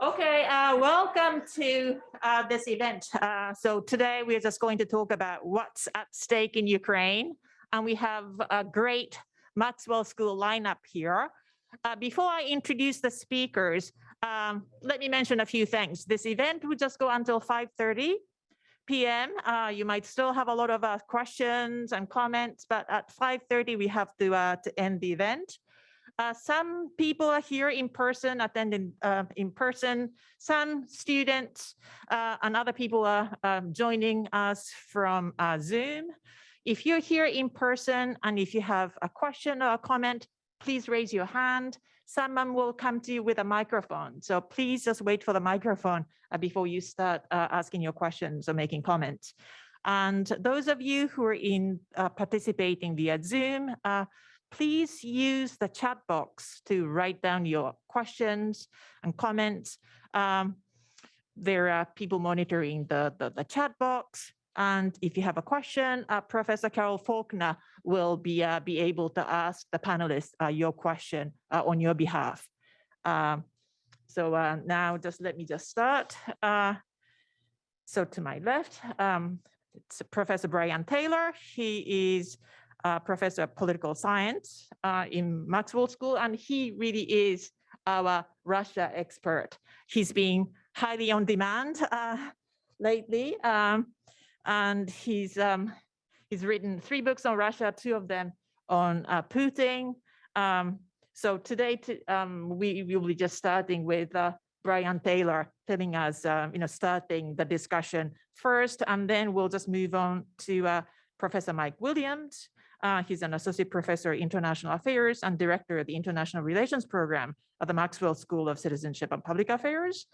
Okay, welcome to this event. So today we're just going to talk about what's at stake in Ukraine. And we have a great Maxwell School lineup here. Before I introduce the speakers, let me mention a few things. This event will just go until 5:30 p.m. You might still have a lot of questions and comments, but at 5:30 we have to end the event. Some people are here in person, attending in person. Some students and other people are joining us from Zoom. If you're here in person and if you have a question or a comment, please raise your hand. Someone will come to you with a microphone. So please just wait for the microphone before you start asking your questions or making comments. And those of you who are participating via Zoom, please use the chat box to write down your questions and comments. There are people monitoring the chat box. And if you have a question, Professor Carol Faulkner will be able to ask the panelists your question on your behalf. So now let me start. So to my left, it's Professor Brian Taylor. He is Professor of Political Science in Maxwell School, and he really is our Russia expert. He's been highly on demand lately, and he's written 3 books on Russia, 2 of them on Putin. So today, we will be just starting with Brian Taylor telling us, starting the discussion first, and then we'll just move on to Professor Mike Williams. He's an associate professor of international affairs and director of the international relations program at the Maxwell School of Citizenship and Public Affairs.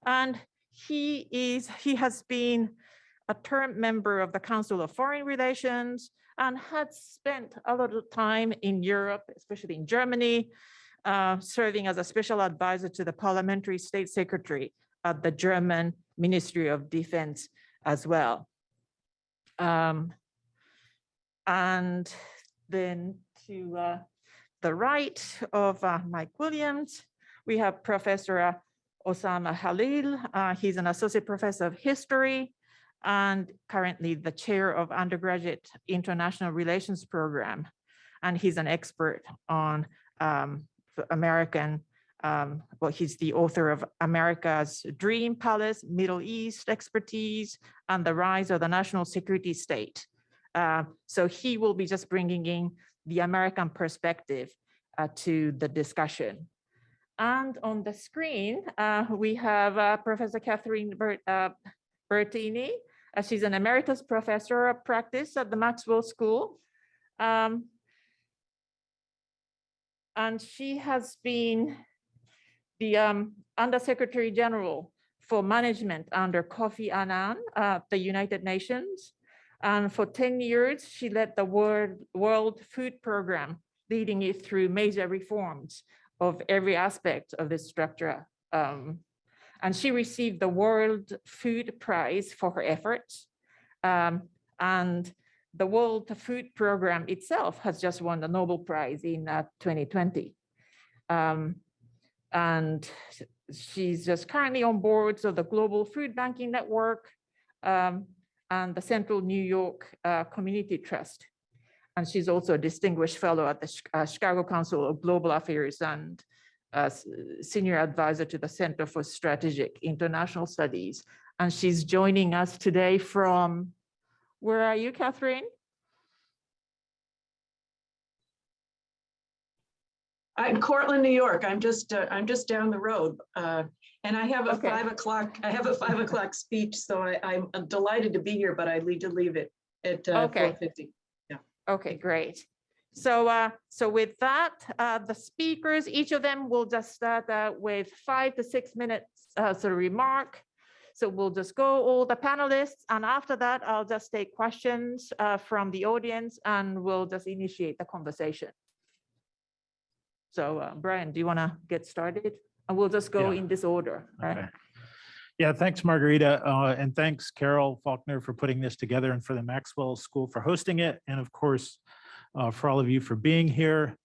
And he has been a term member of the Council of Foreign Relations and had spent a lot of time in Europe, especially in Germany, serving as a special advisor to the parliamentary state secretary at the German Ministry of Defense as well. And then to the right of Mike Williams, we have Professor Osamah Khalil. He's an associate professor of history and currently the chair of undergraduate international relations program. And he's an expert on American, he's the author of America's Dream Palace, Middle East expertise, and the rise of the national security state. So he will be just bringing in the American perspective to the discussion. And on the screen, we have Professor Catherine Bertini. She's an emeritus professor of practice at the Maxwell School. And she has been the Undersecretary General for Management under Kofi Annan at the United Nations. And for 10 years, she led the World Food Program, leading it through major reforms of every aspect of this structure. And she received the World Food Prize for her efforts. And the World Food Program itself has just won the Nobel Prize in 2020. And she's just currently on boards of the Global Food Banking Network, and the Central New York Community Trust. And she's also a distinguished fellow at the Chicago Council of Global Affairs and senior advisor to the Center for Strategic International Studies. And she's joining us today from, where are you, Catherine? I'm Cortland, New York. I'm just down the road. And I have a 5 o'clock. I have a 5 o'clock speech, so I'm delighted to be here, but I need to leave it at 4:50. Yeah. Okay, great. So, so with that, the speakers, each of them will just start with 5 to 6 minutes sort of remark. So we'll just go all the panelists, and after that, I'll just take questions from the audience, and we'll just initiate the conversation. So, Brian, do you want to get started? And we'll just go in this order, right? Okay. Yeah, thanks, Margarita. And thanks, Carol Faulkner, for putting this together and for the Maxwell School for hosting it. And of course, for all of you for being here.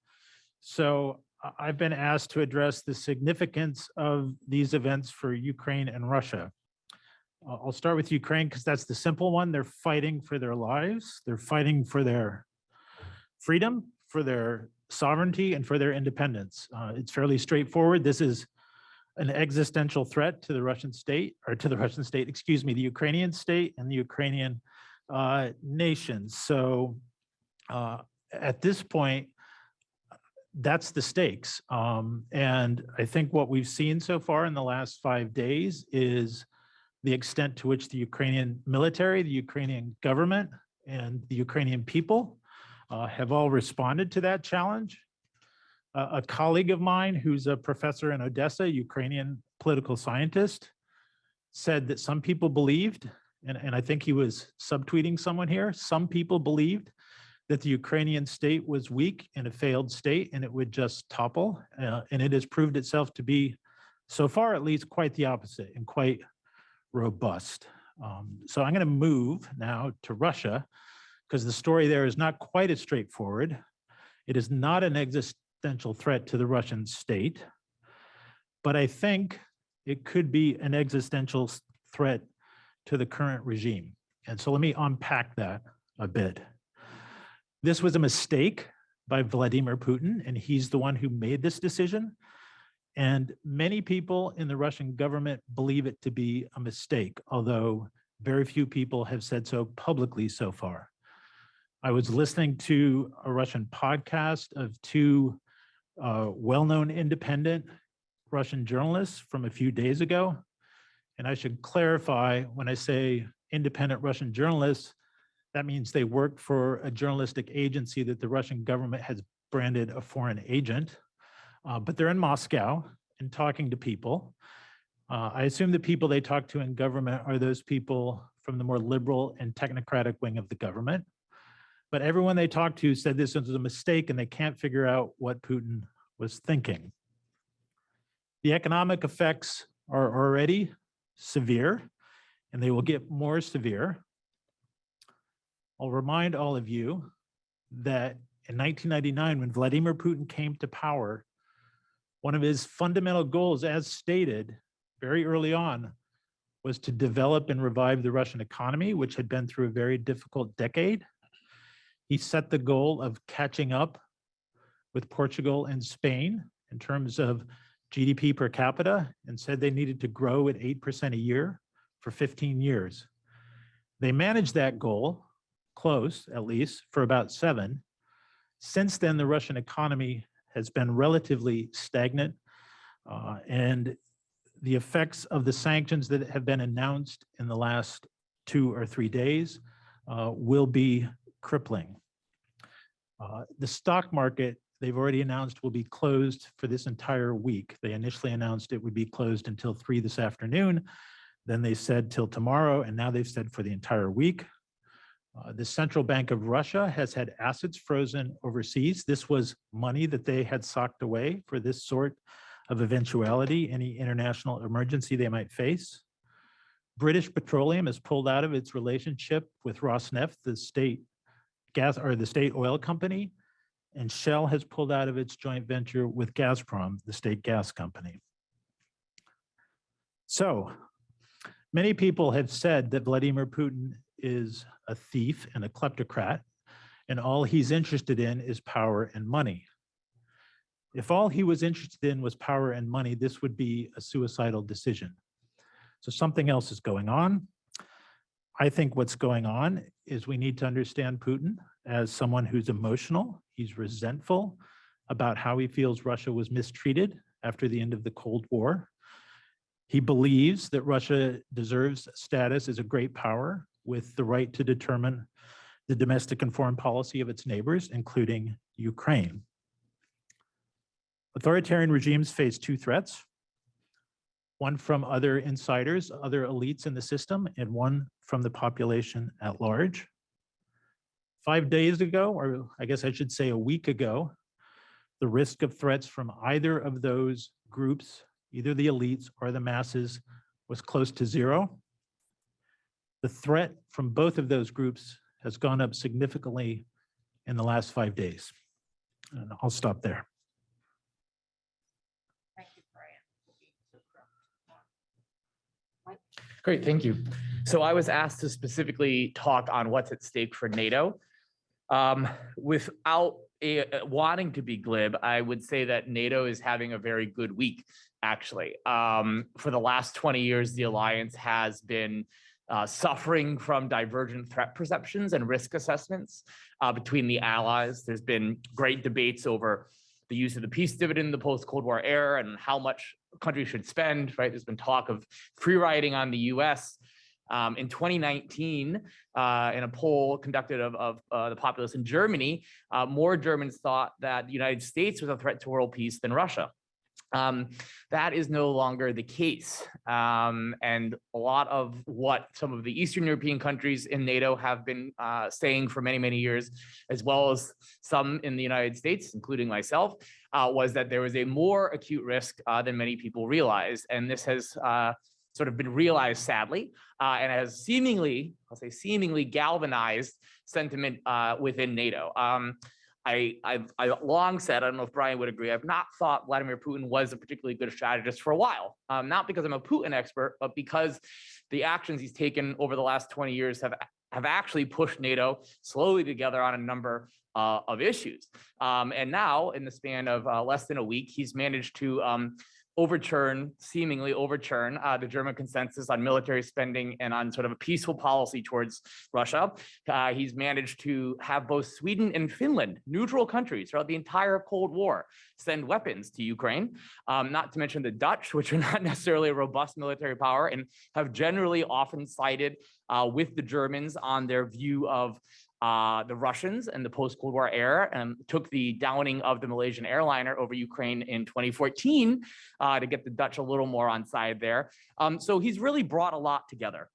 So I've been asked to address the significance of these events for Ukraine and Russia. I'll start with Ukraine because that's the simple one. They're fighting for their lives. They're fighting for their freedom, for their sovereignty, and for their independence. It's fairly straightforward. This is an existential threat to the Russian state, or to the Russian state, excuse me, the Ukrainian state and the Ukrainian nation. So at this point, that's the stakes. And I think what we've seen so far in the last 5 days is the extent to which the Ukrainian military, the Ukrainian government, and the Ukrainian people have all responded to that challenge. A colleague of mine who's a professor in Odessa, Ukrainian political scientist, said that some people believed, and I think he was subtweeting someone here, some people believed that the Ukrainian state was weak and a failed state and it would just topple. And it has proved itself to be, so far at least, quite the opposite and quite robust. So I'm going to move now to Russia because the story there is not quite as straightforward. It is not an existential threat to the Russian state, but I think it could be an existential threat to the current regime. And so let me unpack that a bit. This was a mistake by Vladimir Putin, and he's the one who made this decision. And many people in the Russian government believe it to be a mistake, although very few people have said so publicly so far. I was listening to a Russian podcast of two well-known independent Russian journalists from a few days ago. And I should clarify, when I say independent Russian journalists, that means they work for a journalistic agency that the Russian government has branded a foreign agent. But they're in Moscow and talking to people. I assume the people they talk to in government are those people from the more liberal and technocratic wing of the government. But everyone they talked to said this was a mistake and they can't figure out what Putin was thinking. The economic effects are already severe and they will get more severe. I'll remind all of you that in 1999, when Vladimir Putin came to power, one of his fundamental goals, as stated very early on, was to develop and revive the Russian economy, which had been through a very difficult decade. He set the goal of catching up with Portugal and Spain in terms of GDP per capita and said they needed to grow at 8% a year for 15 years. They managed that goal, close at least, for about 7. Since then, the Russian economy has been relatively stagnant, and the effects of the sanctions that have been announced in the last 2 or 3 days will be crippling. The stock market, they've already announced, will be closed for this entire week. They initially announced it would be closed until 3 this afternoon. Then they said till tomorrow, and now they've said for the entire week. The Central Bank of Russia has had assets frozen overseas. This was money that they had socked away for this sort of eventuality, any international emergency they might face. British Petroleum has pulled out of its relationship with Rosneft, the state gas or the state oil company, and Shell has pulled out of its joint venture with Gazprom, the state gas company. So many people have said that Vladimir Putin is a thief and a kleptocrat, and all he's interested in is power and money. If all he was interested in was power and money, this would be a suicidal decision. So something else is going on. I think what's going on is we need to understand Putin as someone who's emotional. He's resentful about how he feels Russia was mistreated after the end of the Cold War. He believes that Russia deserves status as a great power with the right to determine the domestic and foreign policy of its neighbors, including Ukraine. Authoritarian regimes face 2 threats, one from other insiders, other elites in the system, and one from the population at large. 5 days ago, or I guess I should say a week ago, the risk of threats from either of those groups, either the elites or the masses, was close to 0. The threat from both of those groups has gone up significantly in the last 5 days. And I'll stop there. Great, thank you. So I was asked to specifically talk on what's at stake for NATO. Without wanting to be glib, I would say that NATO is having a very good week, actually. For the last 20 years, the alliance has been suffering from divergent threat perceptions and risk assessments between the allies. There's been great debates over the use of the peace dividend in the post-Cold War era and how much countries should spend, right? There's been talk of free riding on the US. In 2019, in a poll conducted of the populace in Germany, more Germans thought that the United States was a threat to world peace than Russia. That is no longer the case. And a lot of what some of the Eastern European countries in NATO have been saying for many, many years, as well as some in the United States, including myself, was that there was a more acute risk than many people realized. And this has sort of been realized, sadly, and has seemingly, I'll say seemingly galvanized sentiment within NATO. I've long said, I don't know if Brian would agree, I've not thought Vladimir Putin was a particularly good strategist for a while, not because I'm a Putin expert, but because the actions he's taken over the last 20 years have actually pushed NATO slowly together on a number of issues. And now, in the span of less than a week, he's managed to seemingly overturn the German consensus on military spending and on sort of a peaceful policy towards Russia. He's managed to have both Sweden and Finland, neutral countries throughout the entire Cold War, send weapons to Ukraine, not to mention the Dutch, which are not necessarily a robust military power and have generally often sided with the Germans on their view of the Russians and the post-Cold War era, and took the downing of the Malaysian airliner over Ukraine in 2014 to get the Dutch a little more on side there. So he's really brought a lot together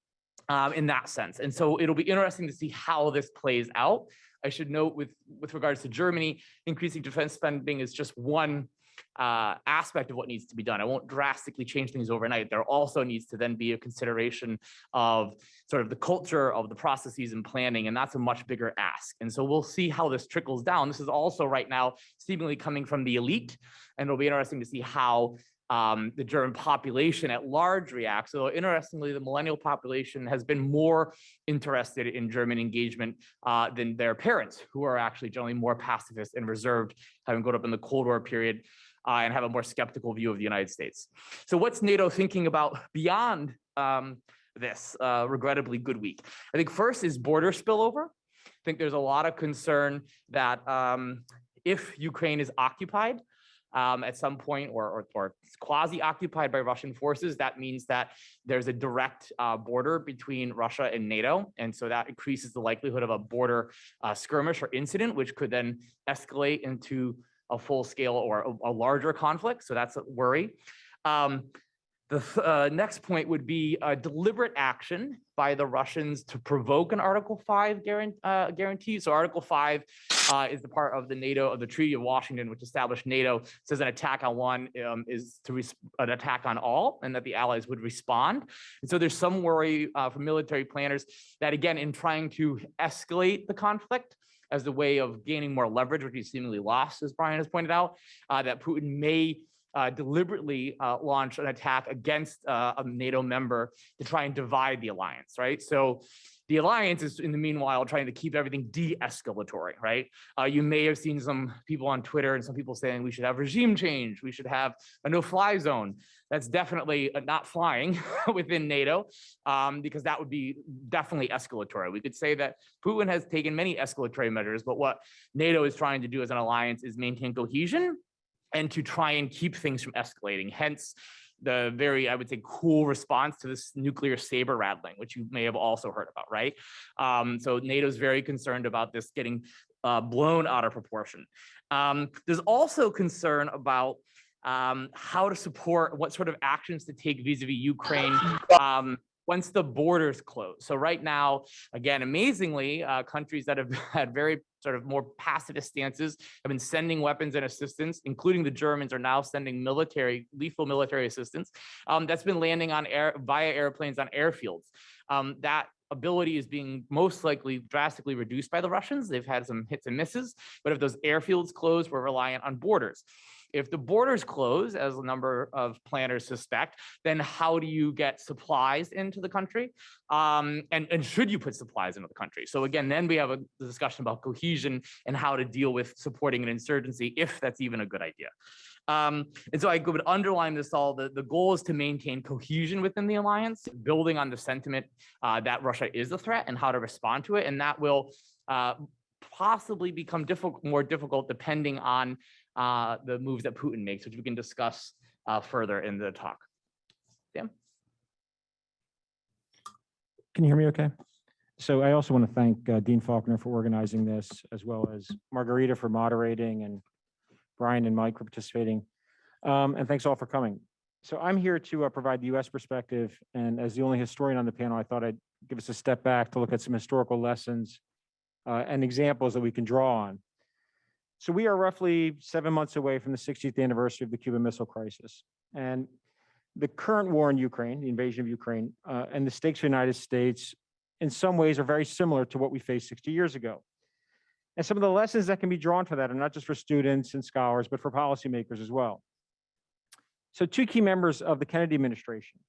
in that sense. And so it'll be interesting to see how this plays out. I should note with regards to Germany, increasing defense spending is just one aspect of what needs to be done. I won't drastically change things overnight. There also needs to then be a consideration of sort of the culture of the processes and planning, and that's a much bigger ask. And so we'll see how this trickles down. This is also right now seemingly coming from the elite, and it'll be interesting to see how the German population at large reacts. So interestingly, the millennial population has been more interested in German engagement than their parents, who are actually generally more pacifist and reserved, having grown up in the Cold War period and have a more skeptical view of the United States. So what's NATO thinking about beyond this regrettably good week? I think first is border spillover. I think there's a lot of concern that if Ukraine is occupied, at some point or quasi-occupied by Russian forces, that means that there's a direct border between Russia and NATO. And so that increases the likelihood of a border skirmish or incident, which could then escalate into a full-scale or a larger conflict. So that's a worry. The next point would be a deliberate action by the Russians to provoke an Article 5 guarantee. So Article 5 is the part of the Treaty of Washington, which established NATO, says an attack on one is an attack on all, and that the allies would respond. And so there's some worry from military planners that, again, in trying to escalate the conflict as a way of gaining more leverage, which he seemingly lost, as Brian has pointed out, that Putin may deliberately launch an attack against a NATO member to try and divide the alliance, right? So the alliance is, in the meanwhile, trying to keep everything de-escalatory, right? You may have seen some people on Twitter and some people saying we should have regime change, we should have a no-fly zone. That's definitely not flying within NATO, because that would be definitely escalatory. We could say that Putin has taken many escalatory measures, but what NATO is trying to do as an alliance is maintain cohesion and to try and keep things from escalating. Hence, the very, I would say, cool response to this nuclear saber rattling, which you may have also heard about, right? So NATO is very concerned about this getting blown out of proportion. There's also concern about how to support, what sort of actions to take vis-a-vis Ukraine once the borders close. So right now, again, amazingly, countries that have had very sort of more pacifist stances have been sending weapons and assistance, including the Germans are now sending lethal military assistance that's been landing on via airplanes on airfields. That ability is being most likely drastically reduced by the Russians. They've had some hits and misses, but if those airfields close, we're reliant on borders. If the borders close, as a number of planners suspect, then how do you get supplies into the country? And should you put supplies into the country? So again, then we have a discussion about cohesion and how to deal with supporting an insurgency, if that's even a good idea. And so I would underline this all, the goal is to maintain cohesion within the alliance, building on the sentiment that Russia is a threat and how to respond to it. And that will possibly become more difficult depending on the moves that Putin makes, which we can discuss further in the talk. Dan? Can you hear me okay? So I also want to thank Dean Faulkner for organizing this, as well as Margarita for moderating, and Brian and Mike for participating. And thanks all for coming. So I'm here to provide the US perspective. And as the only historian on the panel, I thought I'd give us a step back to look at some historical lessons and examples that we can draw on. So we are roughly 7 months away from the 60th anniversary of the Cuban Missile Crisis. And the current war in Ukraine, the invasion of Ukraine, and the stakes of the United States, in some ways are very similar to what we faced 60 years ago. And some of the lessons that can be drawn for that are not just for students and scholars, but for policymakers as well. So two key members of the Kennedy administration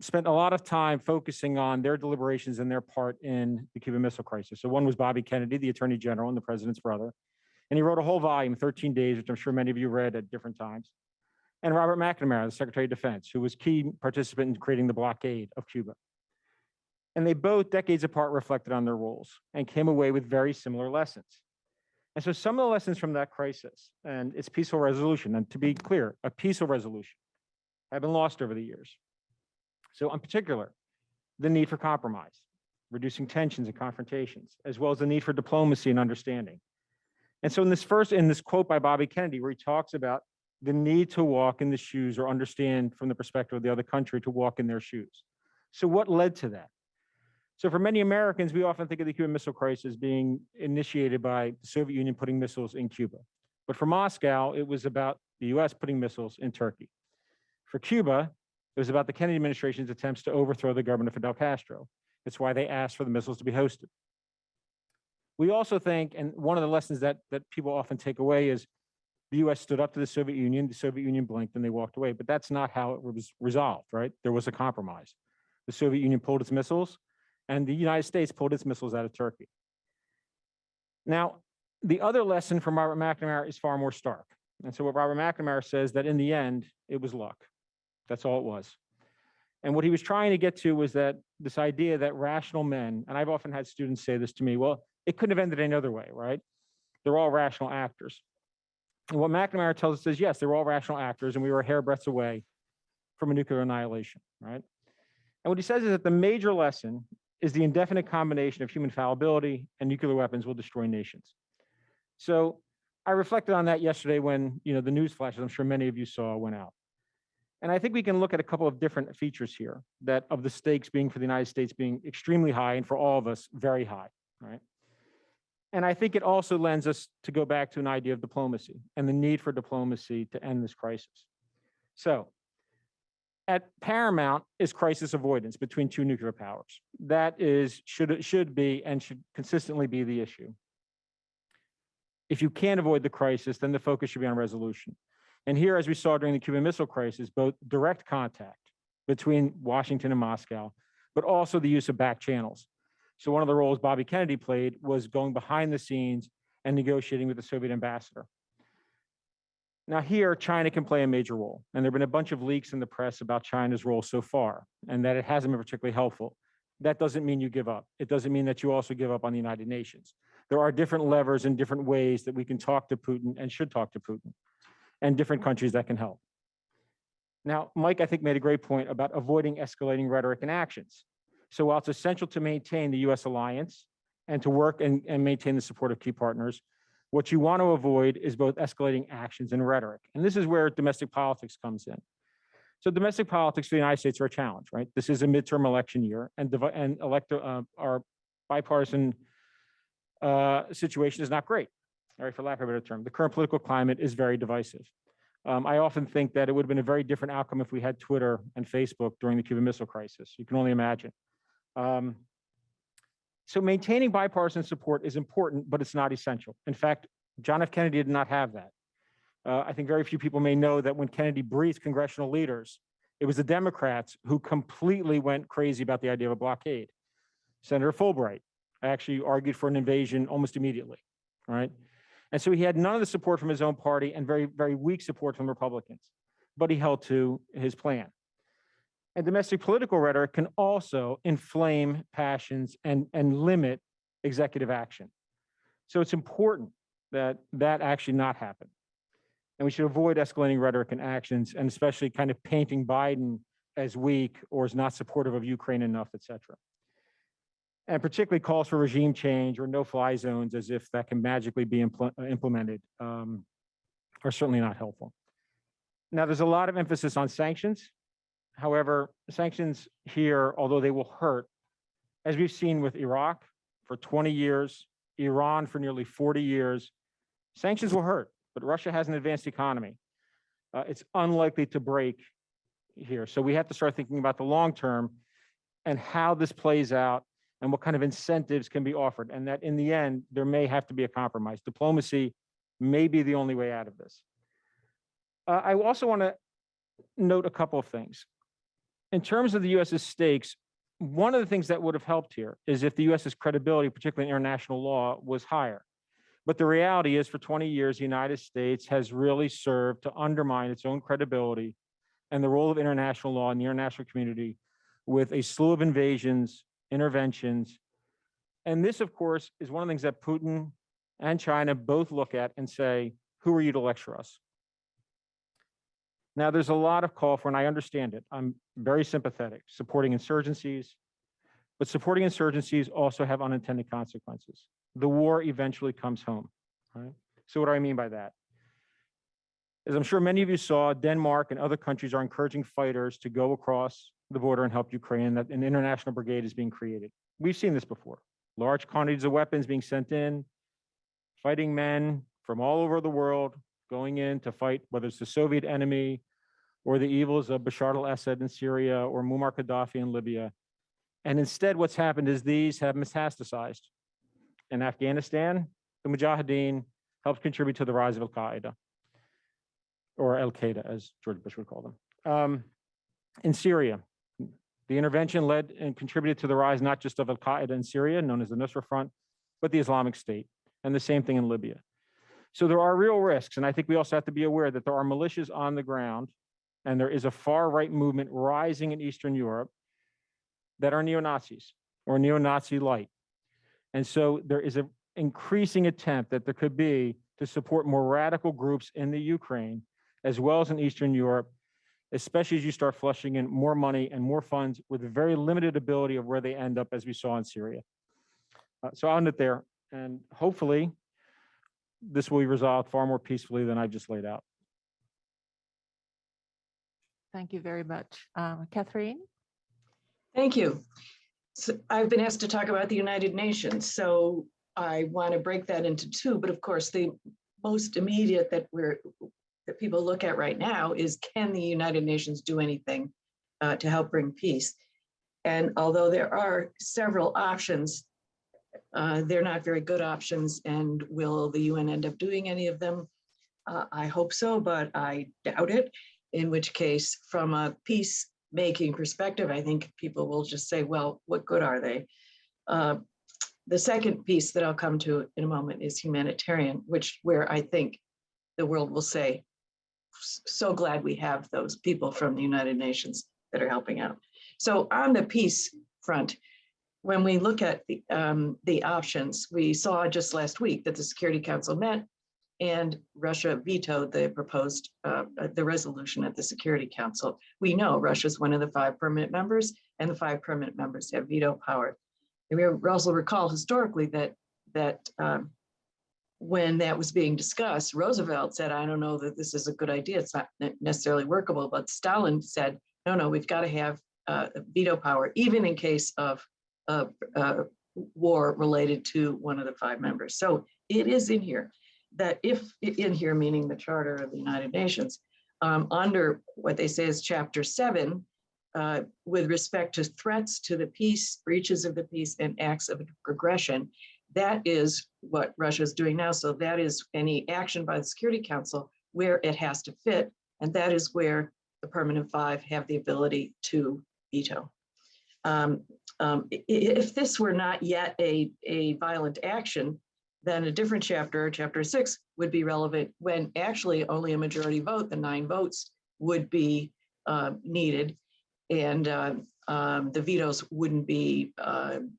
spent a lot of time focusing on their deliberations and their part in the Cuban Missile Crisis. So one was Bobby Kennedy, the Attorney General and the president's brother. And he wrote a whole volume, 13 days, which I'm sure many of you read at different times. And Robert McNamara, the Secretary of Defense, who was key participant in creating the blockade of Cuba. And they both, decades apart, reflected on their roles and came away with very similar lessons. And so some of the lessons from that crisis and its peaceful resolution, and to be clear, a peaceful resolution, have been lost over the years. So in particular, the need for compromise, reducing tensions and confrontations, as well as the need for diplomacy and understanding. And so in this quote by Bobby Kennedy, where he talks about the need to walk in the shoes or understand from the perspective of the other country to walk in their shoes. So what led to that? So for many Americans, we often think of the Cuban Missile Crisis being initiated by the Soviet Union putting missiles in Cuba. But for Moscow, it was about the US putting missiles in Turkey. For Cuba, it was about the Kennedy administration's attempts to overthrow the government of Fidel Castro. That's why they asked for the missiles to be hosted. We also think, and one of the lessons that people often take away is the US stood up to the Soviet Union blinked and they walked away, but that's not how it was resolved, right? There was a compromise. The Soviet Union pulled its missiles, and the United States pulled its missiles out of Turkey. Now, the other lesson from Robert McNamara is far more stark. And so what Robert McNamara says that in the end, it was luck. That's all it was. And what he was trying to get to was that this idea that rational men, and I've often had students say this to me, well, it couldn't have ended any other way, right? They're all rational actors. And what McNamara tells us is, yes, they were all rational actors, and we were hairbreadths away from a nuclear annihilation, right? And what he says is that the major lesson is the indefinite combination of human fallibility and nuclear weapons will destroy nations. So I reflected on that yesterday when, the news flashes, I'm sure many of you saw, went out. And I think we can look at a couple of different features here, that of the stakes being for the United States being extremely high, and for all of us, very high, right? And I think it also lends us to go back to an idea of diplomacy and the need for diplomacy to end this crisis. So at paramount is crisis avoidance between two nuclear powers. That should be and should consistently be the issue. If you can't avoid the crisis, then the focus should be on resolution. And here, as we saw during the Cuban Missile Crisis, both direct contact between Washington and Moscow, but also the use of back channels. So one of the roles Bobby Kennedy played was going behind the scenes and negotiating with the Soviet ambassador. Now here, China can play a major role. And there have been a bunch of leaks in the press about China's role so far, and that it hasn't been particularly helpful. That doesn't mean you give up. It doesn't mean that you also give up on the United Nations. There are different levers and different ways that we can talk to Putin and should talk to Putin, and different countries that can help. Now, Mike, I think, made a great point about avoiding escalating rhetoric and actions. So while it's essential to maintain the US alliance and to work and maintain the support of key partners, what you want to avoid is both escalating actions and rhetoric. And this is where domestic politics comes in. So domestic politics for the United States are a challenge, right? This is a midterm election year, and our bipartisan situation is not great, all right, for lack of a better term. The current political climate is very divisive. I often think that it would have been a very different outcome if we had Twitter and Facebook during the Cuban Missile Crisis. You can only imagine. So maintaining bipartisan support is important, but it's not essential. In fact, John F. Kennedy did not have that. I think very few people may know that when Kennedy briefed congressional leaders, it was the Democrats who completely went crazy about the idea of a blockade. Senator Fulbright actually argued for an invasion almost immediately, right? And so he had none of the support from his own party and very, very weak support from Republicans, but he held to his plan. And domestic political rhetoric can also inflame passions and limit executive action. So it's important that that actually not happen. And we should avoid escalating rhetoric and actions, and especially kind of painting Biden as weak or as not supportive of Ukraine enough, et cetera. And particularly calls for regime change or no-fly zones as if that can magically be implemented are certainly not helpful. Now, there's a lot of emphasis on sanctions. However, sanctions here, although they will hurt, as we've seen with Iraq for 20 years, Iran for nearly 40 years, sanctions will hurt, but Russia has an advanced economy. It's unlikely to break here. So we have to start thinking about the long term and how this plays out and what kind of incentives can be offered. And that in the end, there may have to be a compromise. Diplomacy may be the only way out of this. I also want to note a couple of things. In terms of the US's stakes, one of the things that would have helped here is if the US's credibility, particularly in international law, was higher. But the reality is for 20 years, the United States has really served to undermine its own credibility and the role of international law in the international community with a slew of invasions, interventions. And this, of course, is one of the things that Putin and China both look at and say, who are you to lecture us? Now, there's a lot of call for, and I understand it. I'm very sympathetic, supporting insurgencies, but supporting insurgencies also have unintended consequences. The war eventually comes home, right? So what do I mean by that? As I'm sure many of you saw, Denmark and other countries are encouraging fighters to go across the border and help Ukraine, that an international brigade is being created. We've seen this before. Large quantities of weapons being sent in, fighting men from all over the world going in to fight, whether it's the Soviet enemy or the evils of Bashar al-Assad in Syria or Muammar Gaddafi in Libya. And instead, what's happened is these have metastasized. In Afghanistan, the Mujahideen helped contribute to the rise of Al-Qaeda, or Al-Qaeda, as George Bush would call them. In Syria, the intervention led and contributed to the rise not just of Al-Qaeda in Syria, known as the Nusra Front, but the Islamic State, and the same thing in Libya. So there are real risks, and I think we also have to be aware that there are militias on the ground, and there is a far-right movement rising in Eastern Europe that are neo-Nazis or neo-Nazi light. And so there is an increasing attempt that there could be to support more radical groups in the Ukraine, as well as in Eastern Europe, especially as you start flushing in more money and more funds with a very limited ability of where they end up, as we saw in Syria. So I'll end it there, and hopefully this will be resolved far more peacefully than I just laid out. Thank you very much. Catherine? Thank you. So I've been asked to talk about the United Nations, so I want to break that into two, but of course the most immediate that people look at right now is, can the United Nations do anything to help bring peace? And although there are several options, they're not very good options. And will the UN end up doing any of them? I hope so, but I doubt it. In which case, from a peacemaking perspective, I think people will just say, well, what good are they? The second piece that I'll come to in a moment is humanitarian, where I think the world will say, so glad we have those people from the United Nations that are helping out. So on the peace front, when we look at the options, we saw just last week that the Security Council met and Russia vetoed the proposed the resolution at the Security Council. We know Russia is one of the 5 permanent members, and the 5 permanent members have veto power. And we also recall historically that when that was being discussed, Roosevelt said, I don't know that this is a good idea. It's not necessarily workable, but Stalin said, no, we've got to have veto power, even in case of war related to one of the 5 members. So it is in here that if in here, meaning the Charter of the United Nations, under what they say is Chapter 7, with respect to threats to the peace, breaches of the peace, and acts of aggression, that is what Russia is doing now. So that is any action by the Security Council where it has to fit. And that is where the permanent five have the ability to veto. If this were not yet a violent action, then a different chapter, chapter 6, would be relevant when actually only a majority vote, the 9 votes, would be needed, and the vetoes wouldn't be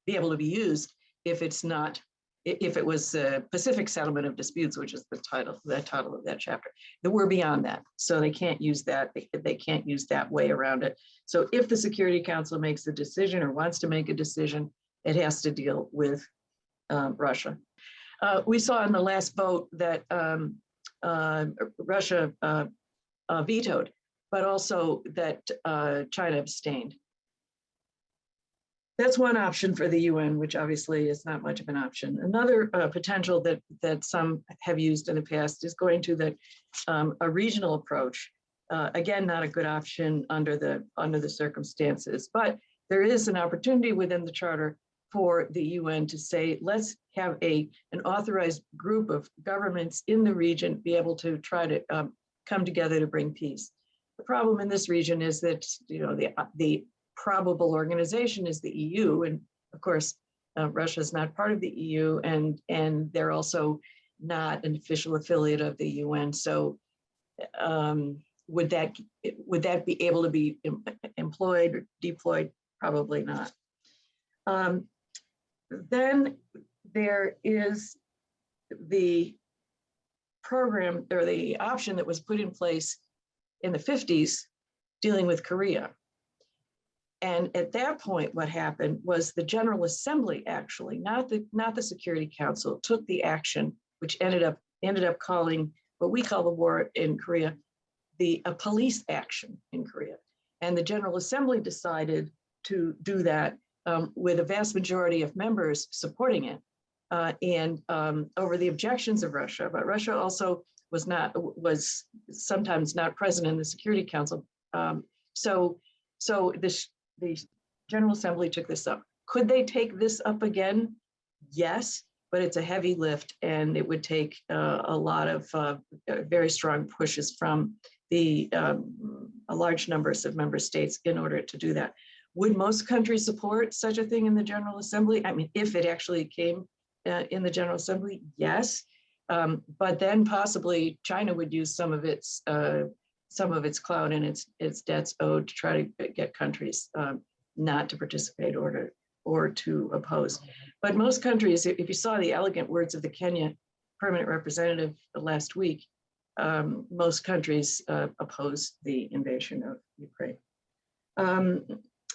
able to be used if it's not, if it was Pacific Settlement of Disputes, which is the title of that chapter. That we're beyond that, so they can't use that. They can't use that way around it. So if the Security Council makes a decision or wants to make a decision, it has to deal with Russia. We saw in the last vote that Russia vetoed, but also that China abstained. That's one option for the UN, which obviously is not much of an option. Another potential that some have used in the past is going to a regional approach. Again, not a good option under the circumstances, but there is an opportunity within the charter for the UN to say, let's have an authorized group of governments in the region be able to try to come together to bring peace. The problem in this region is that, you know, the probable organization is the EU, and of course Russia is not part of the EU, and they're also not an official affiliate of the UN. So would that be able to be employed or deployed? Probably not. Then there is the program or the option that was put in place in the 50s dealing with Korea. And at that point, what happened was the General Assembly, actually, not the Security Council, took the action, which ended up calling what we call the war in Korea a police action in Korea. And the General Assembly decided to do that with a vast majority of members supporting it, and over the objections of Russia. But Russia also was sometimes not present in the Security Council. So the General Assembly took this up. Could they take this up again? Yes, but it's a heavy lift, and it would take a lot of very strong pushes from a large numbers of member states in order to do that. Would most countries support such a thing in the General Assembly? I mean, if it actually came in the General Assembly, yes. But then possibly China would use some of its clout and its debts owed to try to get countries not to participate or to oppose. But most countries, if you saw the elegant words of the Kenya permanent representative last week, most countries oppose the invasion of Ukraine.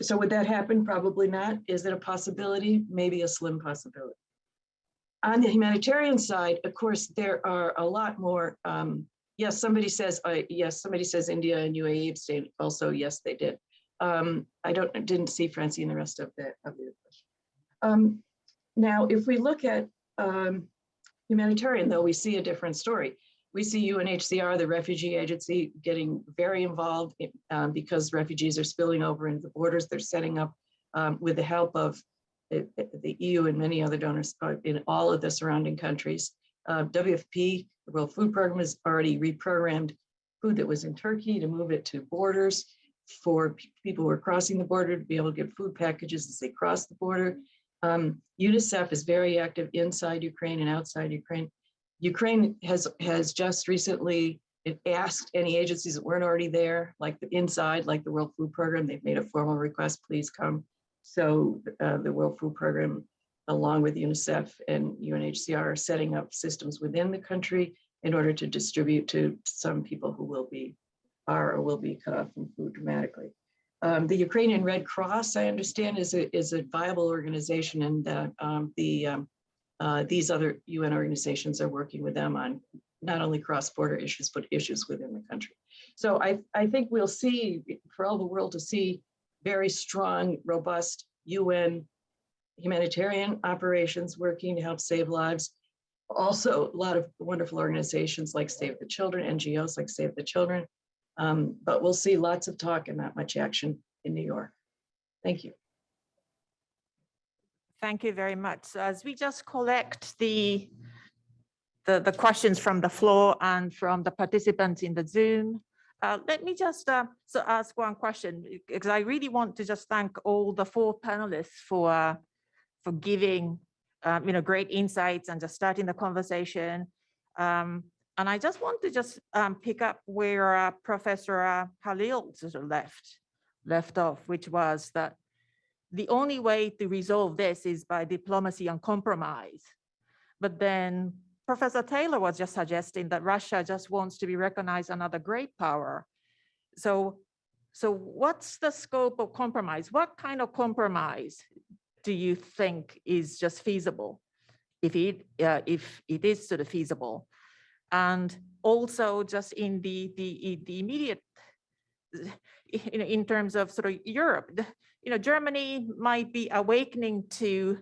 So would that happen? Probably not. Is it a possibility? Maybe a slim possibility. On the humanitarian side, of course, there are a lot more. Yes, somebody says India and UAE abstained. Also, yes, they did. I didn't see Francine the rest of the question. Now, if we look at humanitarian, though, we see a different story. We see UNHCR, the refugee agency, getting very involved because refugees are spilling over into the borders. They're setting up with the help of the EU and many other donors in all of the surrounding countries. WFP, the World Food Program, has already reprogrammed food that was in Turkey to move it to borders for people who are crossing the border to be able to get food packages as they cross the border. UNICEF is very active inside Ukraine and outside Ukraine. Ukraine has just recently asked any agencies that weren't already there, like the inside, like the World Food Program, they've made a formal request, please come. So the World Food Program, along with UNICEF and UNHCR, are setting up systems within the country in order to distribute to some people who will be cut off from food dramatically. The Ukrainian Red Cross, I understand, is a viable organization, and these other UN organizations are working with them on not only cross-border issues, but issues within the country. So I think we'll see, for all the world to see, very strong, robust UN humanitarian operations working to help save lives. Also, a lot of wonderful organizations like Save the Children, NGOs like Save the Children. But we'll see lots of talk and not much action in New York. Thank you. Thank you very much. So as we just collect the the questions from the floor and from the participants in the Zoom. Let me just ask one question, because I really want to just thank all the 4 panelists for giving great insights and just starting the conversation. And I just want to just pick up where Professor Khalil sort of left off, which was that the only way to resolve this is by diplomacy and compromise. But then Professor Taylor was just suggesting that Russia just wants to be recognized another great power. So what's the scope of compromise? What kind of compromise do you think is just feasible, if it is sort of feasible? And also just in the immediate, in terms of sort of Europe, Germany might be awakening to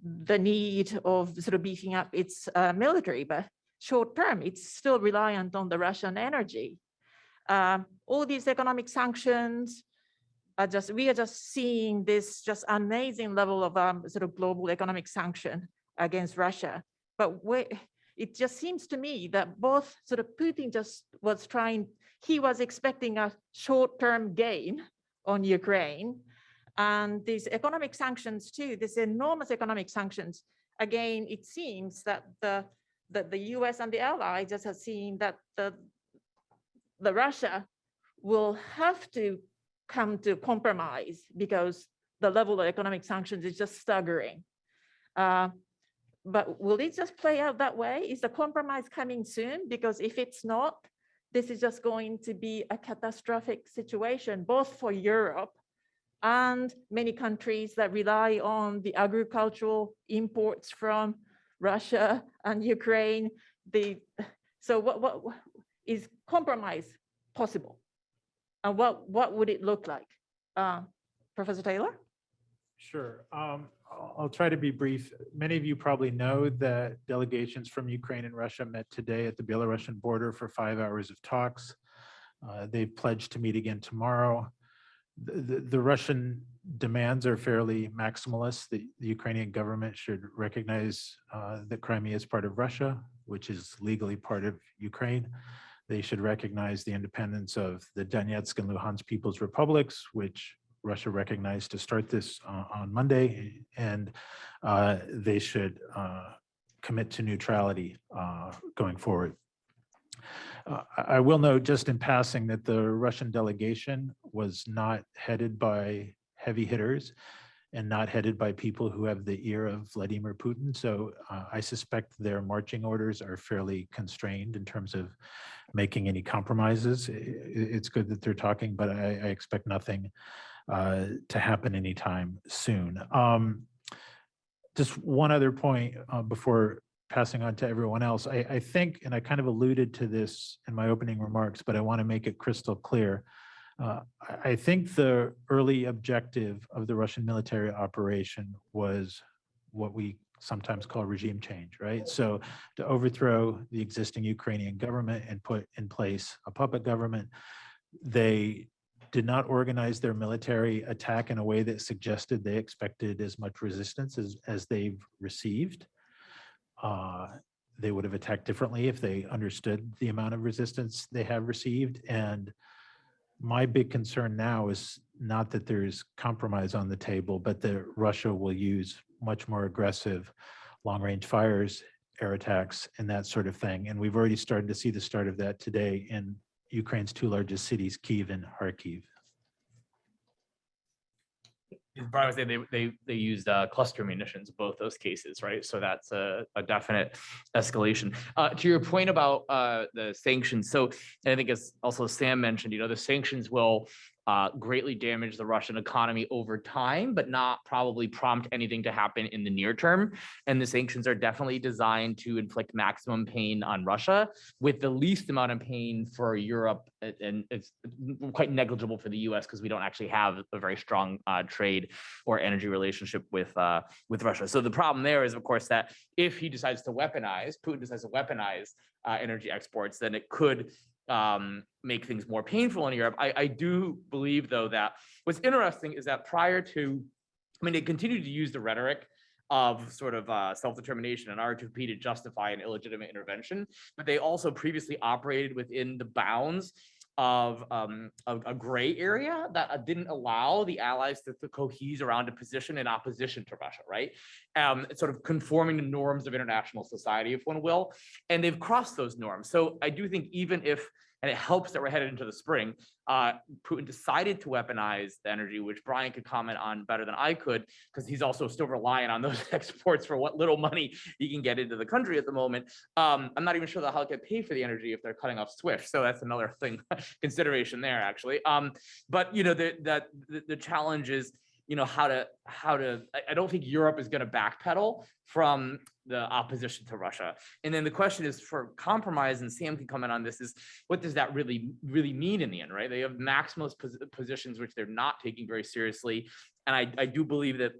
the need of sort of beefing up its military, but short term, it's still reliant on the Russian energy. All these economic sanctions are we are just seeing this just amazing level of sort of global economic sanction against Russia. But it just seems to me that both sort of Putin just was he was expecting a short-term gain on Ukraine, and these economic sanctions too, this enormous economic sanctions. Again, it seems that the US and the allies just have seen that the Russia will have to come to compromise because the level of economic sanctions is just staggering. But will it just play out that way? Is the compromise coming soon? Because if it's not, this is just going to be a catastrophic situation, both for Europe and many countries that rely on the agricultural imports from Russia and Ukraine. So what is compromise possible? And what would it look like? Professor Taylor? Sure. I'll try to be brief. Many of you probably know that delegations from Ukraine and Russia met today at the Belarusian border for 5 hours of talks. They've pledged to meet again tomorrow. The Russian demands are fairly maximalist. The Ukrainian government should recognize that Crimea is part of Russia, which is legally part of Ukraine. They should recognize the independence of the Donetsk and Luhansk People's Republics, which Russia recognized to start this on Monday, and they should commit to neutrality going forward. I will note just in passing that the Russian delegation was not headed by heavy hitters and not headed by people who have the ear of Vladimir Putin. So I suspect their marching orders are fairly constrained in terms of making any compromises. It's good that they're talking, but I expect nothing to happen anytime soon. Just one other point before passing on to everyone else. I think, and I kind of alluded to this in my opening remarks, but I want to make it crystal clear. I think the early objective of the Russian military operation was what we sometimes call regime change, right? So to overthrow the existing Ukrainian government and put in place a puppet government. They did not organize their military attack in a way that suggested they expected as much resistance as they've received. They would have attacked differently if they understood the amount of resistance they have received. And my big concern now is not that there's compromise on the table, but that Russia will use much more aggressive long-range fires, air attacks, and that sort of thing. And we've already started to see the start of that today in Ukraine's 2 largest cities, Kyiv and Kharkiv. Probably they used cluster munitions, both those cases, right? So that's a definite escalation. To your point about the sanctions, so and I think as also Sam mentioned, the sanctions will greatly damage the Russian economy over time, but not probably prompt anything to happen in the near term. And the sanctions are definitely designed to inflict maximum pain on Russia with the least amount of pain for Europe. And it's quite negligible for the US because we don't actually have a very strong trade or energy relationship with Russia. So the problem there is, of course, that if he decides to Putin decides to weaponize energy exports, then it could make things more painful in Europe. I do believe, though, that what's interesting is that prior to, they continued to use the rhetoric of sort of self-determination and RTP to justify an illegitimate intervention, but they also previously operated within the bounds of a gray area that didn't allow the allies to cohese around a position in opposition to Russia, right? Sort of conforming to norms of international society, if one will, and they've crossed those norms. So I do think even if, and it helps that we're headed into the spring, Putin decided to weaponize the energy, which Brian could comment on better than I could, because he's also still reliant on those exports for what little money he can get into the country at the moment. I'm not even sure how he can pay for the energy if they're cutting off SWIFT. So that's another thing, consideration there, actually. But you know, the challenge is, you know, how to, I don't think Europe is going to backpedal from the opposition to Russia. And then the question is for compromise, and Sam can comment on this, is what does that really mean in the end, right? They have maximalist positions, which they're not taking very seriously. And I do believe that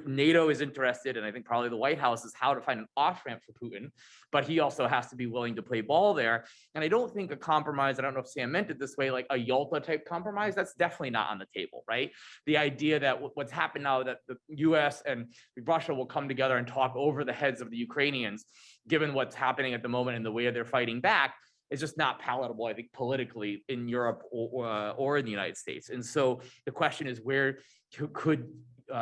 NATO is interested, and I think probably the White House, is how to find an off-ramp for Putin, but he also has to be willing to play ball there. And I don't think a compromise, I don't know if Sam meant it this way, like a Yalta type compromise, that's definitely not on the table, right? The idea that what's happened now, that the US and Russia will come together and talk over the heads of the Ukrainians, given what's happening at the moment and the way they're fighting back, is just not palatable, I think, politically in Europe or in the United States. And so the question is, where could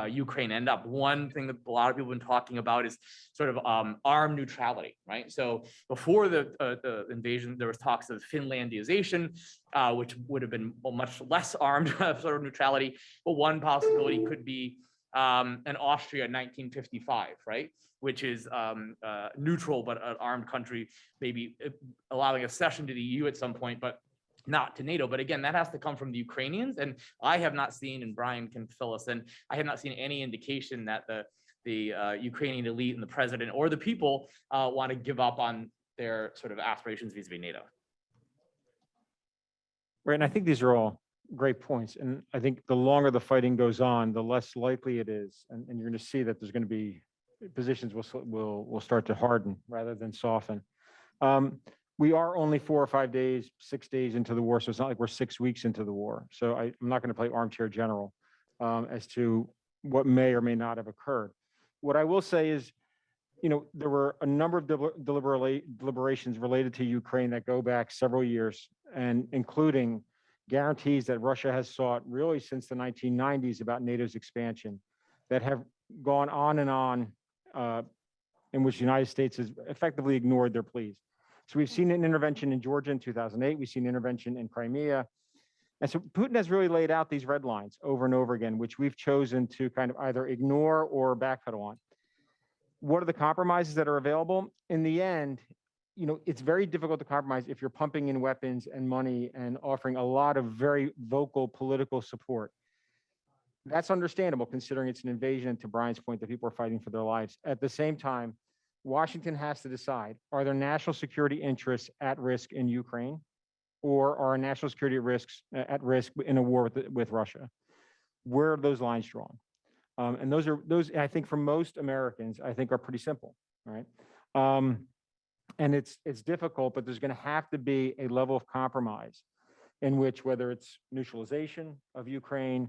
Ukraine end up? One thing that a lot of people have been talking about is sort of armed neutrality, right? So before the invasion, there was talks of Finlandization, which would have been a much less armed sort of neutrality. But one possibility could be an Austria 1955, right? Which is neutral, but an armed country, maybe allowing a cession to the EU at some point, but not to NATO. But again, that has to come from the Ukrainians. And I have not seen, and Brian can fill us in, I have not seen any indication that the Ukrainian elite and the president or the people want to give up on their sort of aspirations vis-a-vis NATO. Right, and I think these are all great points. And I think the longer the fighting goes on, the less likely it is. And you're going to see that there's going to be positions will start to harden rather than soften. We are only 4 or 5 days, 6 days into the war, so it's not like we're 6 weeks into the war. So I'm not going to play armchair general as to what may or may not have occurred. What I will say is, you know, there were a number of deliberations related to Ukraine that go back several years, and including guarantees that Russia has sought really since the 1990s about NATO's expansion, that have gone on and on, in which the United States has effectively ignored their pleas. So we've seen an intervention in Georgia in 2008. We've seen intervention in Crimea. And so Putin has really laid out these red lines over and over again, which we've chosen to kind of either ignore or backpedal on. What are the compromises that are available? In the end, you know, it's very difficult to compromise if you're pumping in weapons and money and offering a lot of very vocal political support. That's understandable considering it's an invasion, and to Brian's point, that people are fighting for their lives. At the same time, Washington has to decide, are there national security interests at risk in Ukraine, or are national security at risk in a war with Russia? Where are those lines drawn? And those I think for most Americans, I think are pretty simple, right? And it's difficult, but there's going to have to be a level of compromise in which, whether it's neutralization of Ukraine,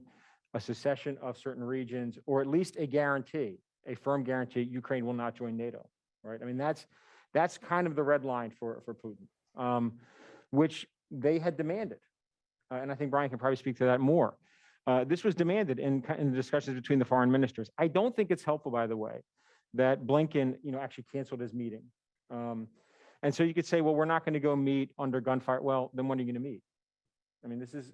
a secession of certain regions, or at least a guarantee, a firm guarantee, Ukraine will not join NATO, right? I mean, that's kind of the red line for Putin, which they had demanded. And I think Brian can probably speak to that more. This was demanded in the discussions between the foreign ministers. I don't think it's helpful, by the way, that Blinken, you know, actually canceled his meeting. And so you could say, well, we're not going to go meet under gunfire. Well, then when are you going to meet? I mean, this is,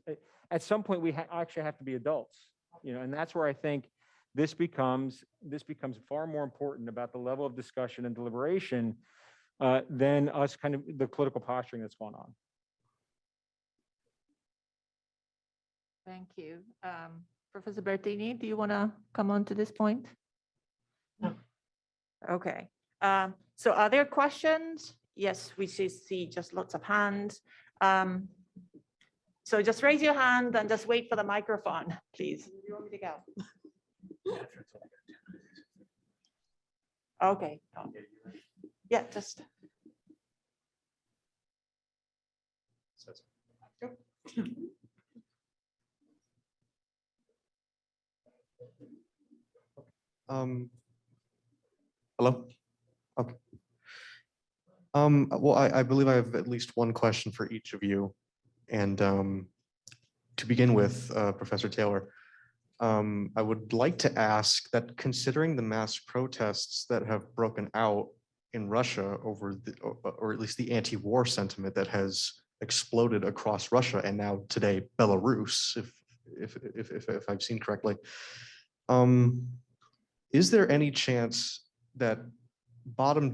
at some point, we actually have to be adults, you know, and that's where I think this becomes far more important about the level of discussion and deliberation than us kind of the political posturing that's going on. Thank you. Professor Bertini, do you want to come on to this point? No. Okay. So are there questions? Yes, we see just lots of hands. So just raise your hand and just wait for the microphone, please. Do you want me to go? Okay. Yeah, just. Hello? Okay. Well, I believe I have at least one question for each of you. And to begin with, Professor Taylor, I would like to ask that considering the mass protests that have broken out in Russia over the, or at least the anti-war sentiment that has exploded across Russia and now today Belarus, if I've seen correctly, is there any chance that bottom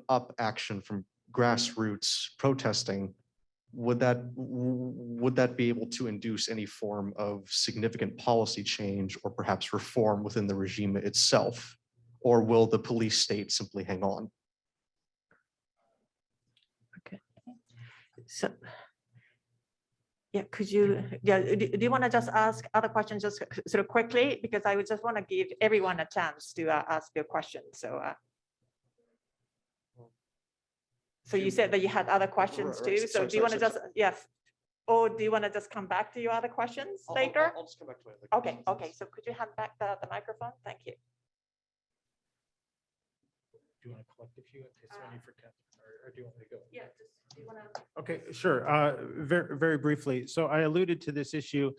up action from grassroots protesting would that be able to induce any form of significant policy change or perhaps reform within the regime itself? Or will the police state simply hang on? Okay. So, yeah, could you, do you want to just ask other questions just sort of quickly? Because I would just want to give everyone a chance to ask their questions. So you said that you had other questions too. So do you want to just, yes, or do you want to just come back to your other questions later? I'll just come back to it. Okay, okay. So could you hand back the microphone? Thank you. Do you want to collect a few in case I need for Ken, or do you want me to go? Yeah, just, do you want to? Okay, sure. Very briefly. So I alluded to this issue